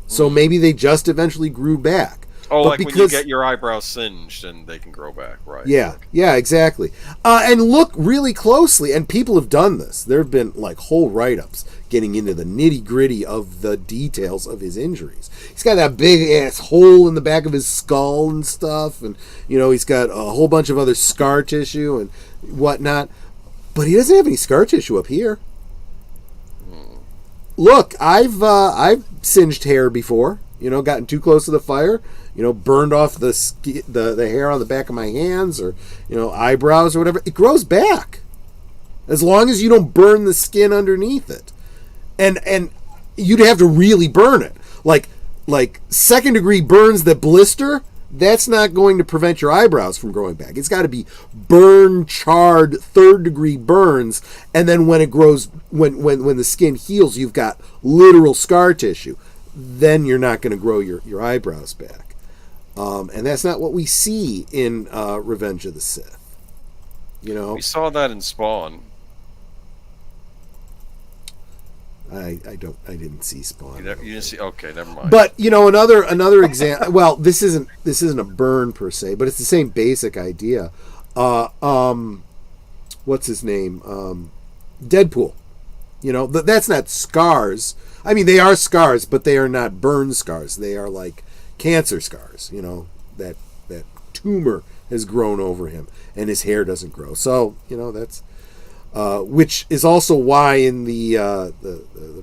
So maybe they just eventually grew back. Oh, but like when you get your eyebrows singed and they can grow back, right? Yeah, yeah, exactly. And look really closely, and people have done this. There have been whole write-ups getting into the nitty-gritty of the details of his injuries. He's got that big-ass hole in the back of his skull and stuff, and, he's got a whole bunch of other scar tissue and whatnot. But he doesn't have any scar tissue up here. Look, I've singed hair before, gotten too close to the fire, burned off the hair on the back of my hands or, eyebrows or whatever. It grows back as long as you don't burn the skin underneath it. And you'd have to really burn it. Like second degree burns that blister, that's not going to prevent your eyebrows from growing back. It's got to be burn, charred, third degree burns, and then when it grows, when the skin heals, you've got literal scar tissue. Then you're not going to grow your eyebrows back. And that's not what we see in Revenge of the Sith. We saw that in Spawn. I didn't see Spawn. You didn't see? Okay, never mind. But another example. Well, this isn't a burn per se, but it's the same basic idea. What's his name? Deadpool. That's not scars. I mean, they are scars, but they are not burn scars. They are like cancer scars. That tumor has grown over him, and his hair doesn't grow. So that's. Which is also why in the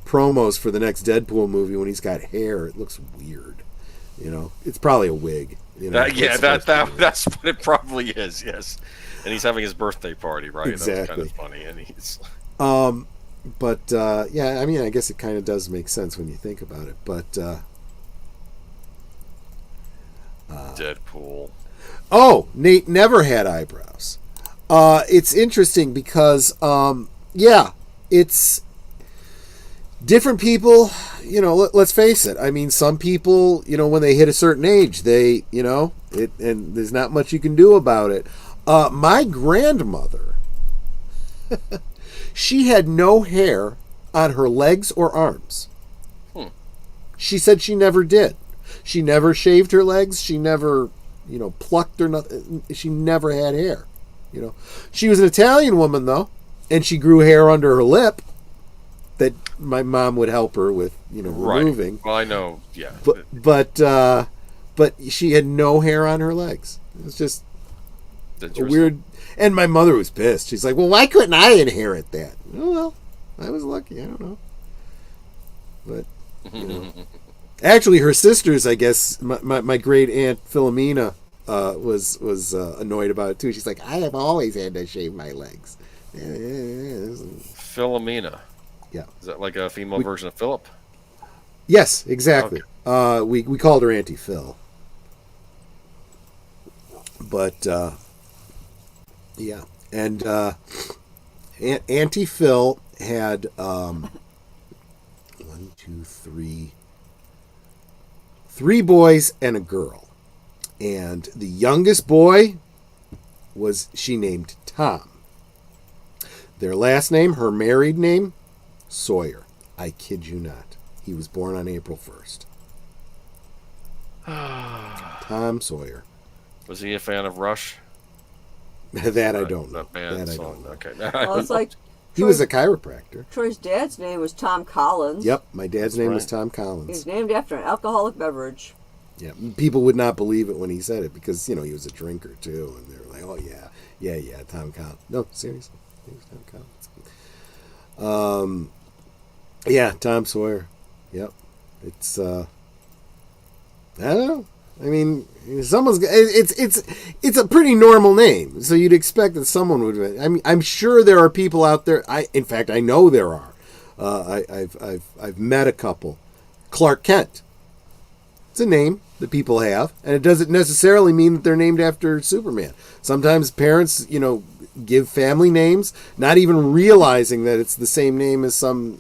promos for the next Deadpool movie, when he's got hair, it looks weird. It's probably a wig. That's what it probably is. Yes, and he's having his birthday party, right? Exactly. That's kind of funny, and he's. But yeah, I mean, I guess it kind of does make sense when you think about it. But Deadpool. Oh, Nate never had eyebrows. It's interesting because, it's different people, let's face it. I mean, some people, when they hit a certain age, they, and there's not much you can do about it. My grandmother, she had no hair on her legs or arms. She said she never did. She never shaved her legs. She never, plucked or nothing. She never had hair. She was an Italian woman though, and she grew hair under her lip that my mom would help her with, removing. Right. Well, I know, yeah. But she had no hair on her legs. It was just a weird. And my mother was pissed. She's like, "Well, why couldn't I inherit that?" Oh, well, I was lucky. I don't know, but actually, her sisters, I guess, my great aunt Philomena. Was annoyed about it too. She's like, I have always had to shave my legs. Philomena. Yeah. Is that like a female version of Philip? Yes, exactly. Okay. We called her Auntie Phil. But yeah, and Auntie Phil had 3 boys and a girl. And the youngest boy she named Tom. Their last name, her married name, Sawyer. I kid you not. He was born on April 1st. Tom Sawyer. Was he a fan of Rush? That I don't know. That I song. don't know. Okay. Well, it's like He was a chiropractor. Troy's dad's name was Tom Collins. Yep, my dad's name was right. Tom Collins. He's named after an alcoholic beverage. Yeah, people would not believe it when he said it because, he was a drinker too. And they were like, oh, yeah, Tom Collins. No, seriously. He was Tom Collins. Yeah, Tom Sawyer. Yep. It's, I don't know. I mean, it's a pretty normal name, so you'd expect that someone would. I mean, I'm sure there are people out there. In fact, I know there are. I've met a couple. Clark Kent. It's a name that people have, and it doesn't necessarily mean that they're named after Superman. Sometimes parents, give family names, not even realizing that it's the same name as some,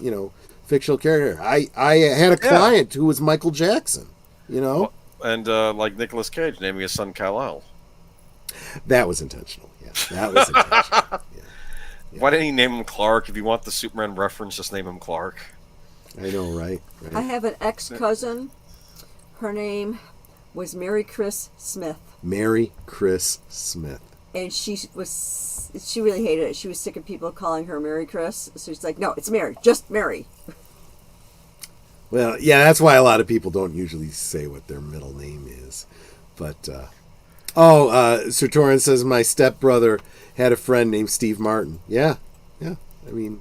fictional character. I had a client who was Michael Jackson. Well, and like Nicolas Cage naming his son Kal-El. That was intentional. Yeah, that was intentional. Yeah. Why didn't he name him Clark? If you want the Superman reference, just name him Clark. I know, right? I have an ex-cousin. Her name was Mary Chris Smith. Mary Chris Smith. And she really hated it. She was sick of people calling her Mary Chris. So she's like, no, it's Mary. Just Mary. Well, yeah, that's why a lot of people don't usually say what their middle name is. But, Sir Torrance says, my stepbrother had a friend named Steve Martin. Yeah. I mean,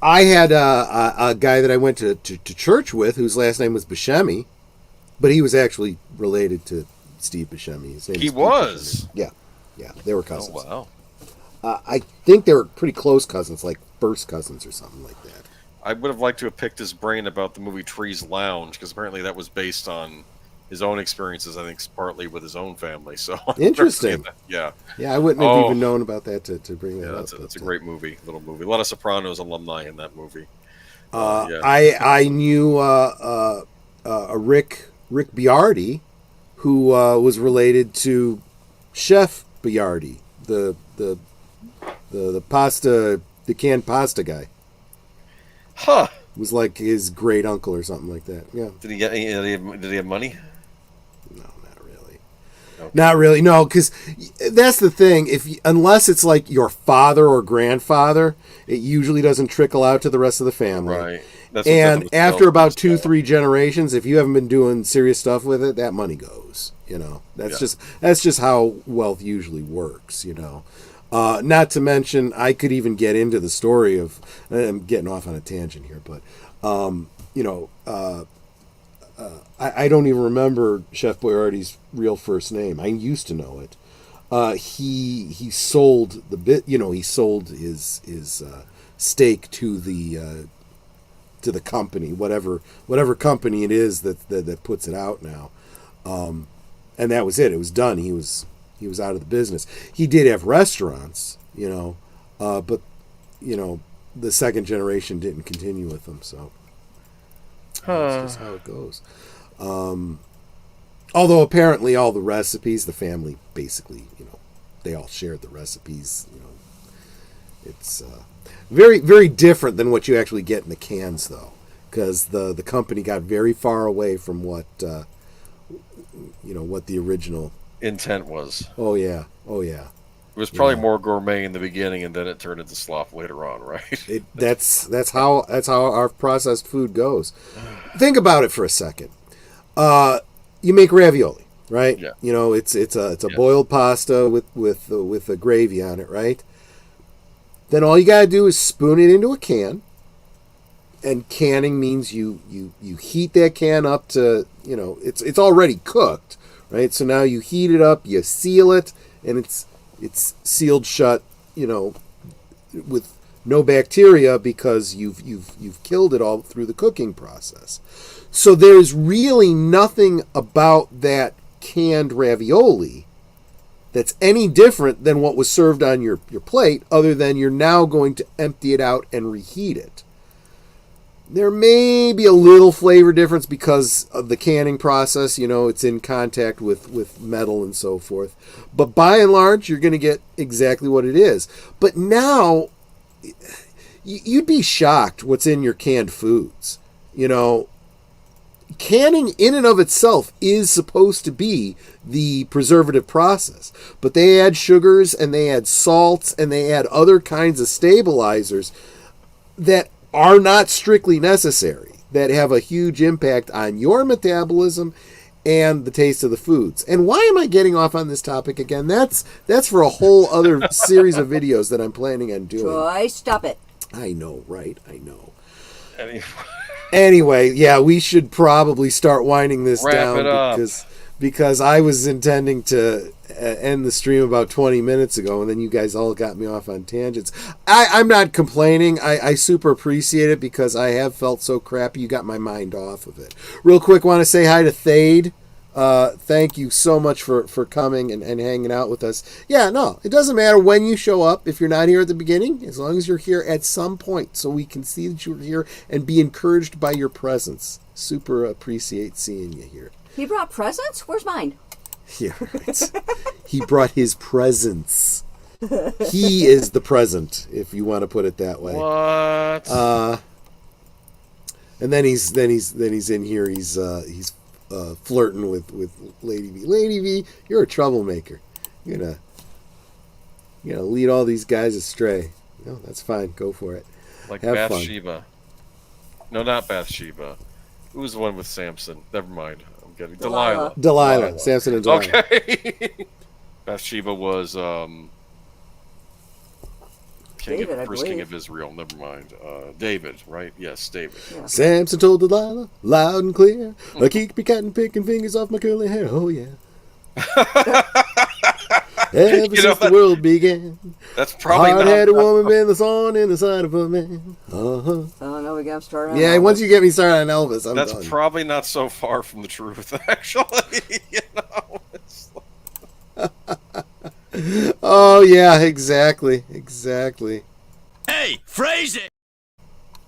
I had a guy that I went to church with whose last name was Buscemi, but he was actually related to Steve Buscemi. His name He Steve was? Buscemi. Yeah, they were cousins. Oh, wow. I think they were pretty close cousins, like first cousins or something like that. I would have liked to have picked his brain about the movie Trees Lounge, because apparently that was based on his own experiences, I think, partly with his own family. So Interesting. Yeah. Yeah, I wouldn't have even known about that to bring that up. That's a great movie, little movie. A lot of Sopranos alumni in that movie. I knew a Rick Biardi, who was related to Chef Biardi, the pasta, the canned pasta guy. Huh. Was like his great uncle or something like that. Yeah. Did he have money? No, not really. Okay. Not really. No, because that's the thing. Unless it's like your father or grandfather, it usually doesn't trickle out to the rest of the family. Right. And after about 2-3 generations, if you haven't been doing serious stuff with it, that money goes. That's just how wealth usually works. Not to mention, I could even get into the story of. I'm getting off on a tangent here, but I don't even remember Chef Boyardi's real first name. I used to know it. He sold the bit. He sold his stake to the company, whatever company it is that puts it out now, and that was it. It was done. He was out of the business. He did have restaurants, but the second generation didn't continue with them. So that's just how it goes. Although apparently all the recipes, the family basically, they all shared the recipes. It's very, very different than what you actually get in the cans, though, because the company got very far away from what the original intent was. Oh yeah. It was probably more gourmet in the beginning, and then it turned into slop later on, right? That's how our processed food goes. Think about it for a second. You make ravioli, right? Yeah. It's a boiled pasta with a gravy on it, right? Then all you gotta do is spoon it into a can. And canning means you heat that can up to it's already cooked, right? So now you heat it up, you seal it, and it's sealed shut, with no bacteria because you've killed it all through the cooking process. So there's really nothing about that canned ravioli that's any different than what was served on your plate, other than you're now going to empty it out and reheat it. There may be a little flavor difference because of the canning process. It's in contact with metal and so forth. But by and large, you're going to get exactly what it is. But now, you'd be shocked what's in your canned foods. Canning in and of itself is supposed to be the preservative process. But they add sugars and they add salts and they add other kinds of stabilizers that are not strictly necessary, that have a huge impact on your metabolism and the taste of the foods. And why am I getting off on this topic again? That's for a whole other series of videos that I'm planning on doing. Troy, stop it. I know, right? I know. Anyway, yeah, we should probably start winding this down because I was intending to end the stream about 20 minutes ago, and then you guys all got me off on tangents. I'm not complaining. I super appreciate it because I have felt so crappy. You got my mind off of it. Real quick, want to say hi to Thade. Thank you so much for coming and hanging out with us. Yeah, no, it doesn't matter when you show up. If you're not here at the beginning, as long as you're here at some point so we can see that you're here and be encouraged by your presence. Super appreciate seeing you here. He brought presents? Where's mine? Yeah, right. He brought his presents. He is the present, if you want to put it that way. What? And then he's in here. He's flirting with Lady V. Lady V, you're a troublemaker. You're gonna lead all these guys astray. No, that's fine. Go for it. Like Have Bathsheba. No, not Bathsheba. Who was the one with Samson? Never mind. I'm getting Delilah. Samson and Delilah. Okay. Bathsheba was king David, of first king believe. of Israel. Never mind. David, right? Yes, David. Yeah. Samson told Delilah, loud and clear, I keep me cutting, picking fingers off my curly hair. Oh yeah. Ever since the world began, that's probably hard not. had a woman been the thorn in the side of a man. Oh no, we got him started. Yeah, once you get me started on Elvis, I'm That's done. probably not so far from the truth, actually. It's Oh yeah, exactly. Hey, phrase it.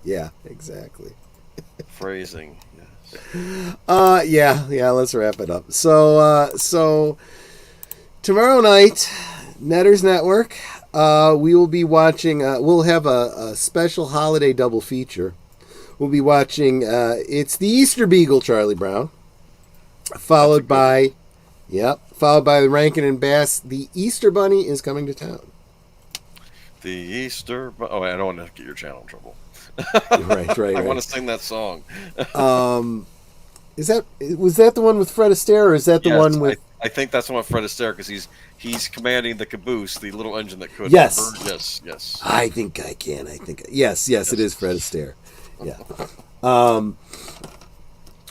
Yeah, exactly. phrasing. Yes. Yeah. Let's wrap it up. So tomorrow night, Netters Network. We will be watching. We'll have a special holiday double feature. We'll be watching. It's the Easter Beagle, Charlie Brown, followed by the Rankin and Bass. The Easter Bunny is coming to town. The Easter. Oh, I don't want to get your channel in trouble. Right. I want to sing that song. Was that the one with Fred Astaire, or is that the one with? I think that's the one with Fred Astaire because he's commanding the caboose, the little engine that could. Yes. Yes. I think I can. Yes. It is Fred Astaire. Yeah.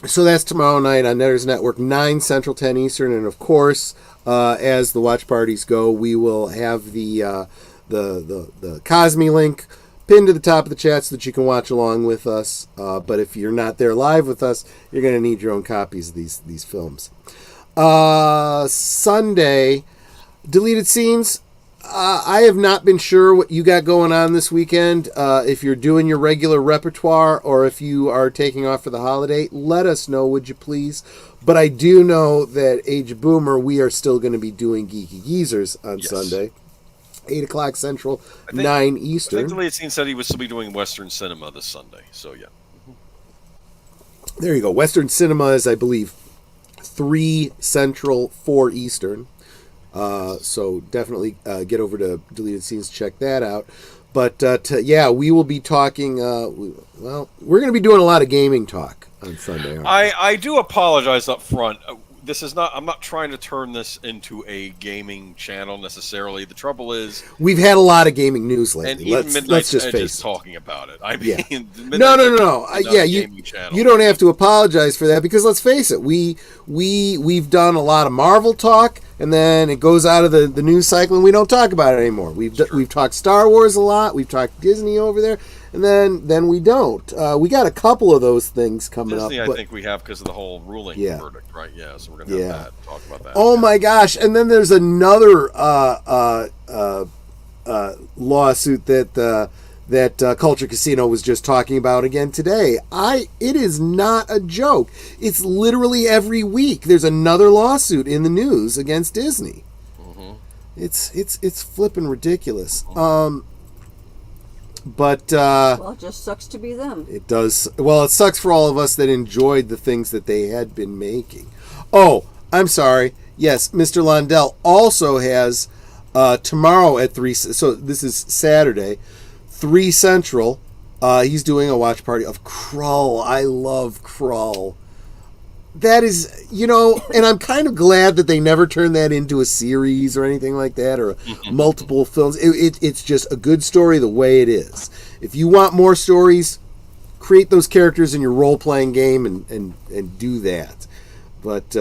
So that's tomorrow night on Netters Network, 9 Central, 10 Eastern, and of course, as the watch parties go, we will have the Cosme link pinned to the top of the chat so that you can watch along with us. But if you're not there live with us, you're going to need your own copies of these films. Sunday, deleted scenes. I have not been sure what you got going on this weekend. If you're doing your regular repertoire or if you are taking off for the holiday, let us know, would you please? But I do know that Age Boomer, we are still going to be doing Geeky Geezers on Sunday. 8 o'clock Central, 9 Eastern. I think deleted scene said he would still be doing Western cinema this Sunday. So, yeah. There you go. Western cinema is, I believe, 3 Central, 4 Eastern. So definitely get over to Deleted Scenes, check that out. But we will be talking. We're going to be doing a lot of gaming talk on Sunday. I do apologize up front. This is not. I'm not trying to turn this into a gaming channel necessarily. The trouble is we've had a lot of gaming news lately. And even Let's just Edge face is it. talking about it. I mean, No. You don't have to apologize for that because let's face it, we've done a lot of Marvel talk, and then it goes out of the news cycle, and we don't talk about it anymore. We've talked Star Wars a lot, we've talked Disney over there, and then we don't. We got a couple of those things coming Disney, up. I think we have because of the whole ruling verdict, right? Yeah, so we're gonna have talk about that. Oh my gosh! And then there's another lawsuit that that Culture Casino was just talking about again today. It is not a joke. It's literally every week there's another lawsuit in the news against Disney. Mm-hmm. It's flipping ridiculous. But well, it just sucks to be them. It does. Well, it sucks for all of us that enjoyed the things that they had been making. Oh, I'm sorry. Yes, Mr. Londell also has tomorrow at 3. So this is Saturday, 3 Central. He's doing a watch party of Krull. I love Krull. That is, and I'm kind of glad that they never turned that into a series or anything like that, or multiple films. It's just a good story the way it is. If you want more stories, create those characters in your role-playing game and do that. But,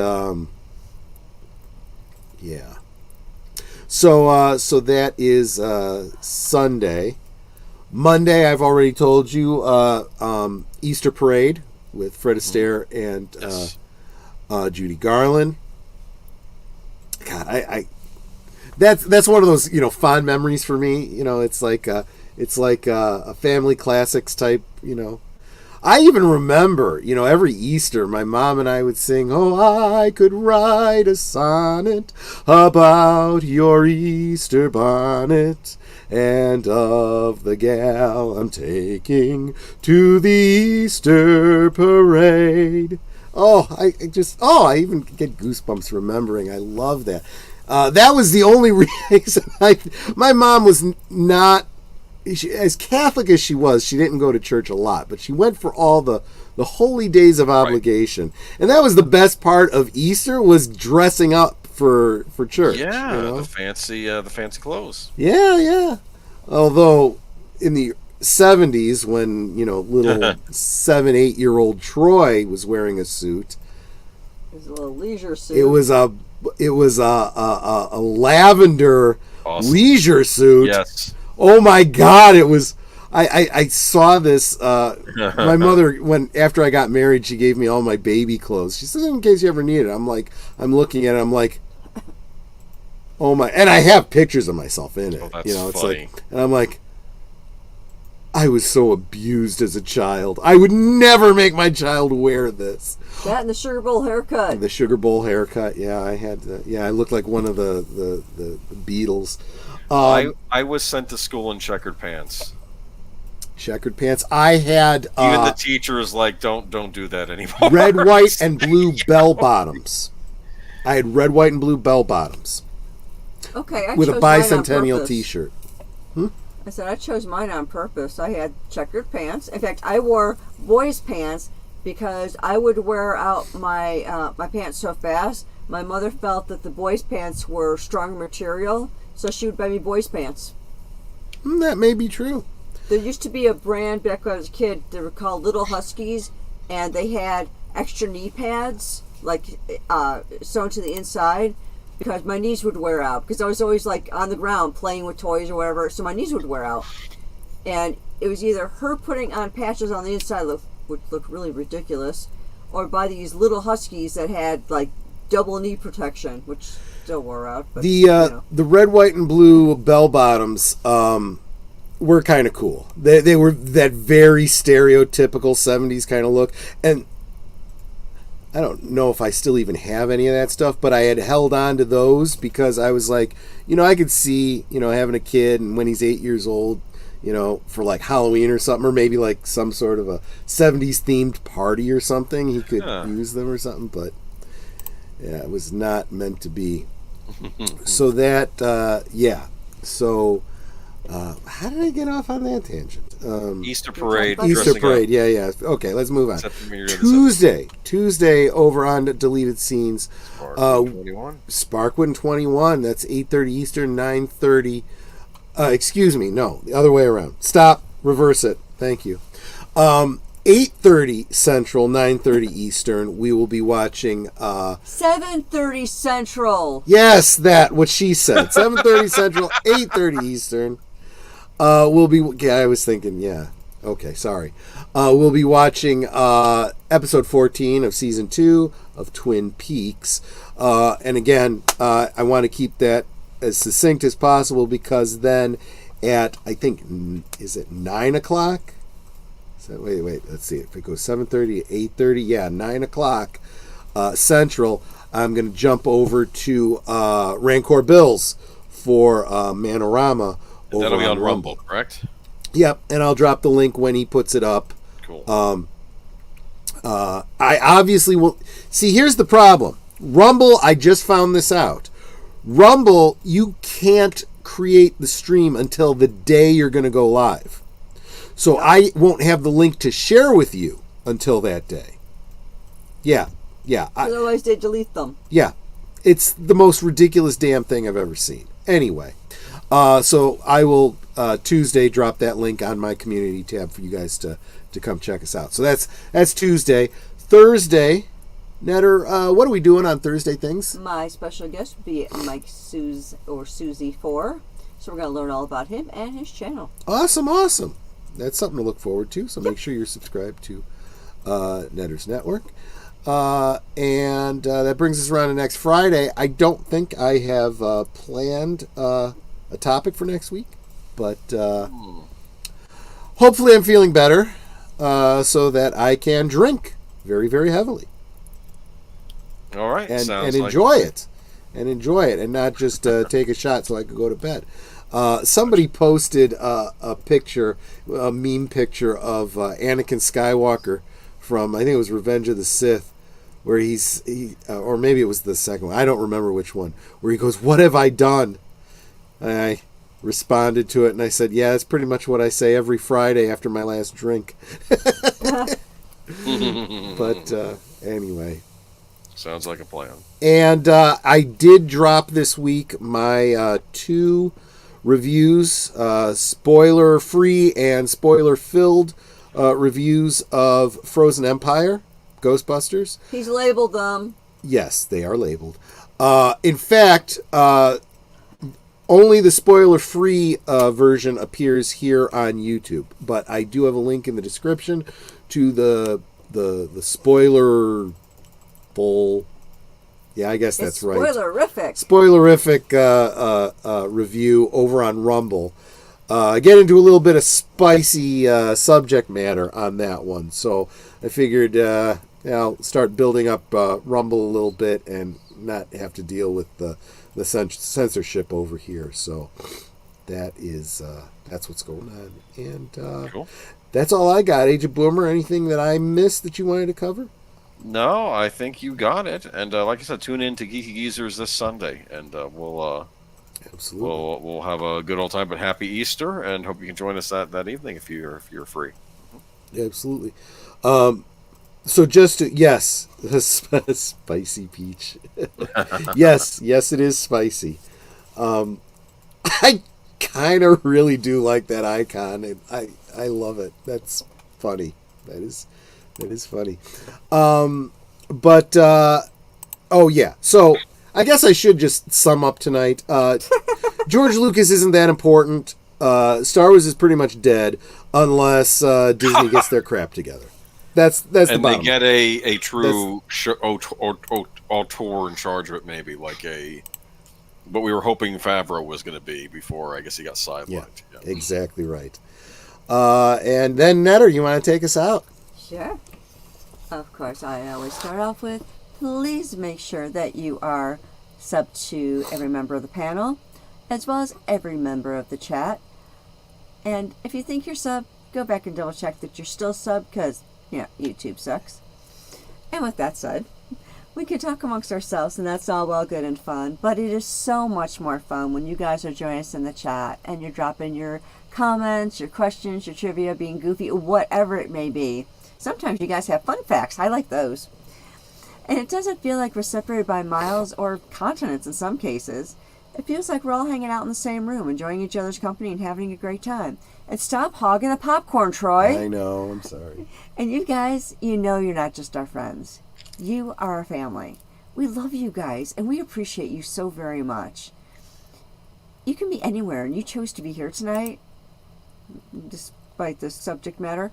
yeah. So that is Sunday. Monday, I've already told you, Easter Parade with Fred Astaire and Judy Garland. God, that's one of those fond memories for me. It's like a family classics type. I even remember every Easter my mom and I would sing, "Oh, I could write a sonnet about your Easter bonnet, and of the gal I'm taking to the Easter parade." I even get goosebumps remembering. I love that. That was the only reason my mom was not, as Catholic as she was, she didn't go to church a lot, but she went for all the holy days of obligation. Right. And that was the best part of Easter, was dressing up for church. Yeah, the fancy clothes. Yeah. Although in the 70s, when little 7-8-year-old Troy was wearing a suit, it was a little leisure suit. It was a lavender leisure suit. Yes. Oh my God! It was. I saw this. My mother, after I got married, she gave me all my baby clothes. She said, "In case you ever need it." I'm looking at it. I'm like, oh my! And I have pictures of myself in it. Oh, that's it's funny. and I'm like, I was so abused as a child. I would never make my child wear this. That and the sugar bowl haircut. The sugar bowl haircut. Yeah, I had. I looked like one of the Beatles. I was sent to school in checkered pants. Checkered pants. I had even the teacher was like, "Don't do that anymore." Red, white, and blue bell bottoms. I had red, white, and blue bell bottoms. Okay, with a bicentennial T-shirt. I said I chose mine on purpose. I had checkered pants. In fact, I wore boys' pants because I would wear out my my pants so fast. My mother felt that the boys' pants were stronger material, so she would buy me boys' pants. That may be true. There used to be a brand back when I was a kid. They were called Little Huskies, and they had extra knee pads, like sewn to the inside, because my knees would wear out. Because I was always like on the ground playing with toys or whatever, so my knees would wear out. And it was either her putting on patches on the inside, which looked really ridiculous, or buy these Little Huskies that had like double knee protection, which still wore out. But, the red, white, and blue bell bottoms were kind of cool. They were that very stereotypical 70s kind of look, and I don't know if I still even have any of that stuff, but I had held on to those because I was like, I could see, having a kid, and when he's 8 years old, for like Halloween or something, or maybe like some sort of a 70s themed party or something, he could use them or something, but yeah, it was not meant to be. So that, So, how did I get off on that tangent? Easter parade. Easter parade. Yeah. Okay, let's move on. Tuesday over on Deleted Scenes. Sparkwood 21. That's 8:30 Eastern, 9:30. Excuse me. No, the other way around. Stop. Reverse it. Thank you. 8:30 Central, 9:30 Eastern. We will be watching 7:30 Central. Yes, what she said. 7:30 Central, 8:30 Eastern. We'll be. Yeah, I was thinking. Yeah. Okay. Sorry. We'll be watching episode 14 of season 2 of Twin Peaks. And again, I want to keep that as succinct as possible because then at, I think, is it 9 o'clock? So wait, let's see. If it goes 7:30 to 8:30, yeah, 9 o'clock Central, I'm going to jump over to Rancor Bills for Manorama. And that'll be on Rumble, correct? Yep, and I'll drop the link when he puts it up. Cool. I obviously will. See, here's the problem. Rumble, I just found this out. Rumble, you can't create the stream until the day you're going to go live. So I won't have the link to share with you until that day. Yeah. Otherwise, they delete them. Yeah. It's the most ridiculous damn thing I've ever seen. Anyway, so I will Tuesday drop that link on my community tab for you guys to come check us out. So that's Tuesday. Thursday, Netter, what are we doing on Thursday things? My special guest will be Mike Susie 4. So we're going to learn all about him and his channel. Awesome. That's something to look forward to. So make sure you're subscribed to Netter's Network. And that brings us around to next Friday. I don't think I have planned a topic for next week, but hopefully I'm feeling better so that I can drink very, very heavily. All right. And enjoy it. And enjoy it and not just take a shot so I can go to bed. Somebody posted a picture, a meme picture of Anakin Skywalker from, I think it was Revenge of the Sith, where or maybe it was the second one, I don't remember which one, where he goes, "What have I done?" And I responded to it and I said, yeah, it's pretty much what I say every Friday after my last drink. But anyway. Sounds like a plan. And I did drop this week my 2 reviews, spoiler-free and spoiler-filled reviews of Frozen Empire, Ghostbusters. He's labeled them. Yes, they are labeled. In fact, only the spoiler-free version appears here on YouTube, but I do have a link in the description to the spoiler full. Yeah, I guess that's right. Spoilerific review over on Rumble. I get into a little bit of spicy subject matter on that one, so I figured I'll start building up Rumble a little bit and not have to deal with the censorship over here. So that's what's going on, and cool. That's all I got. Agent Boomer, anything that I missed that you wanted to cover? No, I think you got it. And like I said, tune in to Geeky Geezers this Sunday, and we'll we'll have a good old time. But happy Easter, and hope you can join us that evening if you're free. Yeah, absolutely. So just yes, spicy peach. yes, it is spicy. I kind of really do like that icon, and I love it. That's funny. That is funny. But oh yeah. So I guess I should just sum up tonight. George Lucas isn't that important. Star Wars is pretty much dead unless Disney gets their crap together. That's the bottom. And they get a true auteur in charge of it, maybe like what we were hoping Favreau was going to be before. I guess he got sidelined. Yeah. Exactly right. And then Netter, you want to take us out? Sure. Of course, I always start off with, please make sure that you are subbed to every member of the panel, as well as every member of the chat. And if you think you're subbed, go back and double check that you're still subbed, because, YouTube sucks. And with that said, we can talk amongst ourselves, and that's all well, good, and fun, but it is so much more fun when you guys are joining us in the chat, and you're dropping your comments, your questions, your trivia, being goofy, whatever it may be. Sometimes you guys have fun facts. I like those. And it doesn't feel like we're separated by miles or continents in some cases. It feels like we're all hanging out in the same room, enjoying each other's company and having a great time. And stop hogging the popcorn, Troy. I know, I'm sorry. And you guys, you're not just our friends. You are our family. We love you guys, and we appreciate you so very much. You can be anywhere, and you chose to be here tonight, despite the subject matter.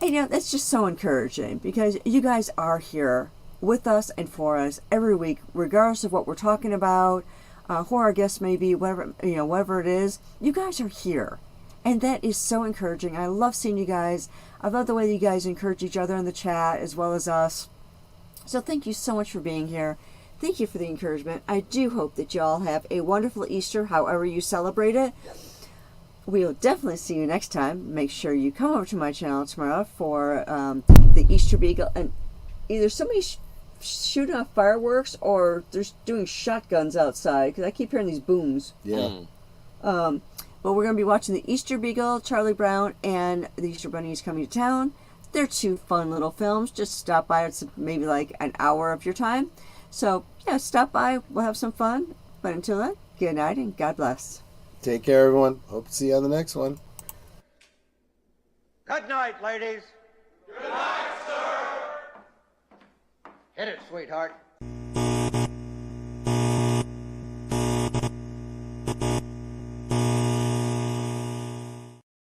That's just so encouraging, because you guys are here with us and for us every week, regardless of what we're talking about, who our guests may be, whatever it is, you guys are here. And that is so encouraging. I love seeing you guys. I love the way you guys encourage each other in the chat as well as us. So thank you so much for being here. Thank you for the encouragement. I do hope that you all have a wonderful Easter, however you celebrate it. We'll definitely see you next time. Make sure you come over to my channel tomorrow for the Easter Beagle. And either somebody shooting off fireworks or they're doing shotguns outside, because I keep hearing these booms. Yeah. But we're going to be watching the Easter Beagle, Charlie Brown, and the Easter Bunny is Coming to Town. They're 2 fun little films. Just stop by. It's maybe like an hour of your time. So, yeah, stop by. We'll have some fun. But until then, good night and God bless. Take care, everyone. Hope to see you on the next one. Good night, ladies. Good night, sir. Hit it, sweetheart.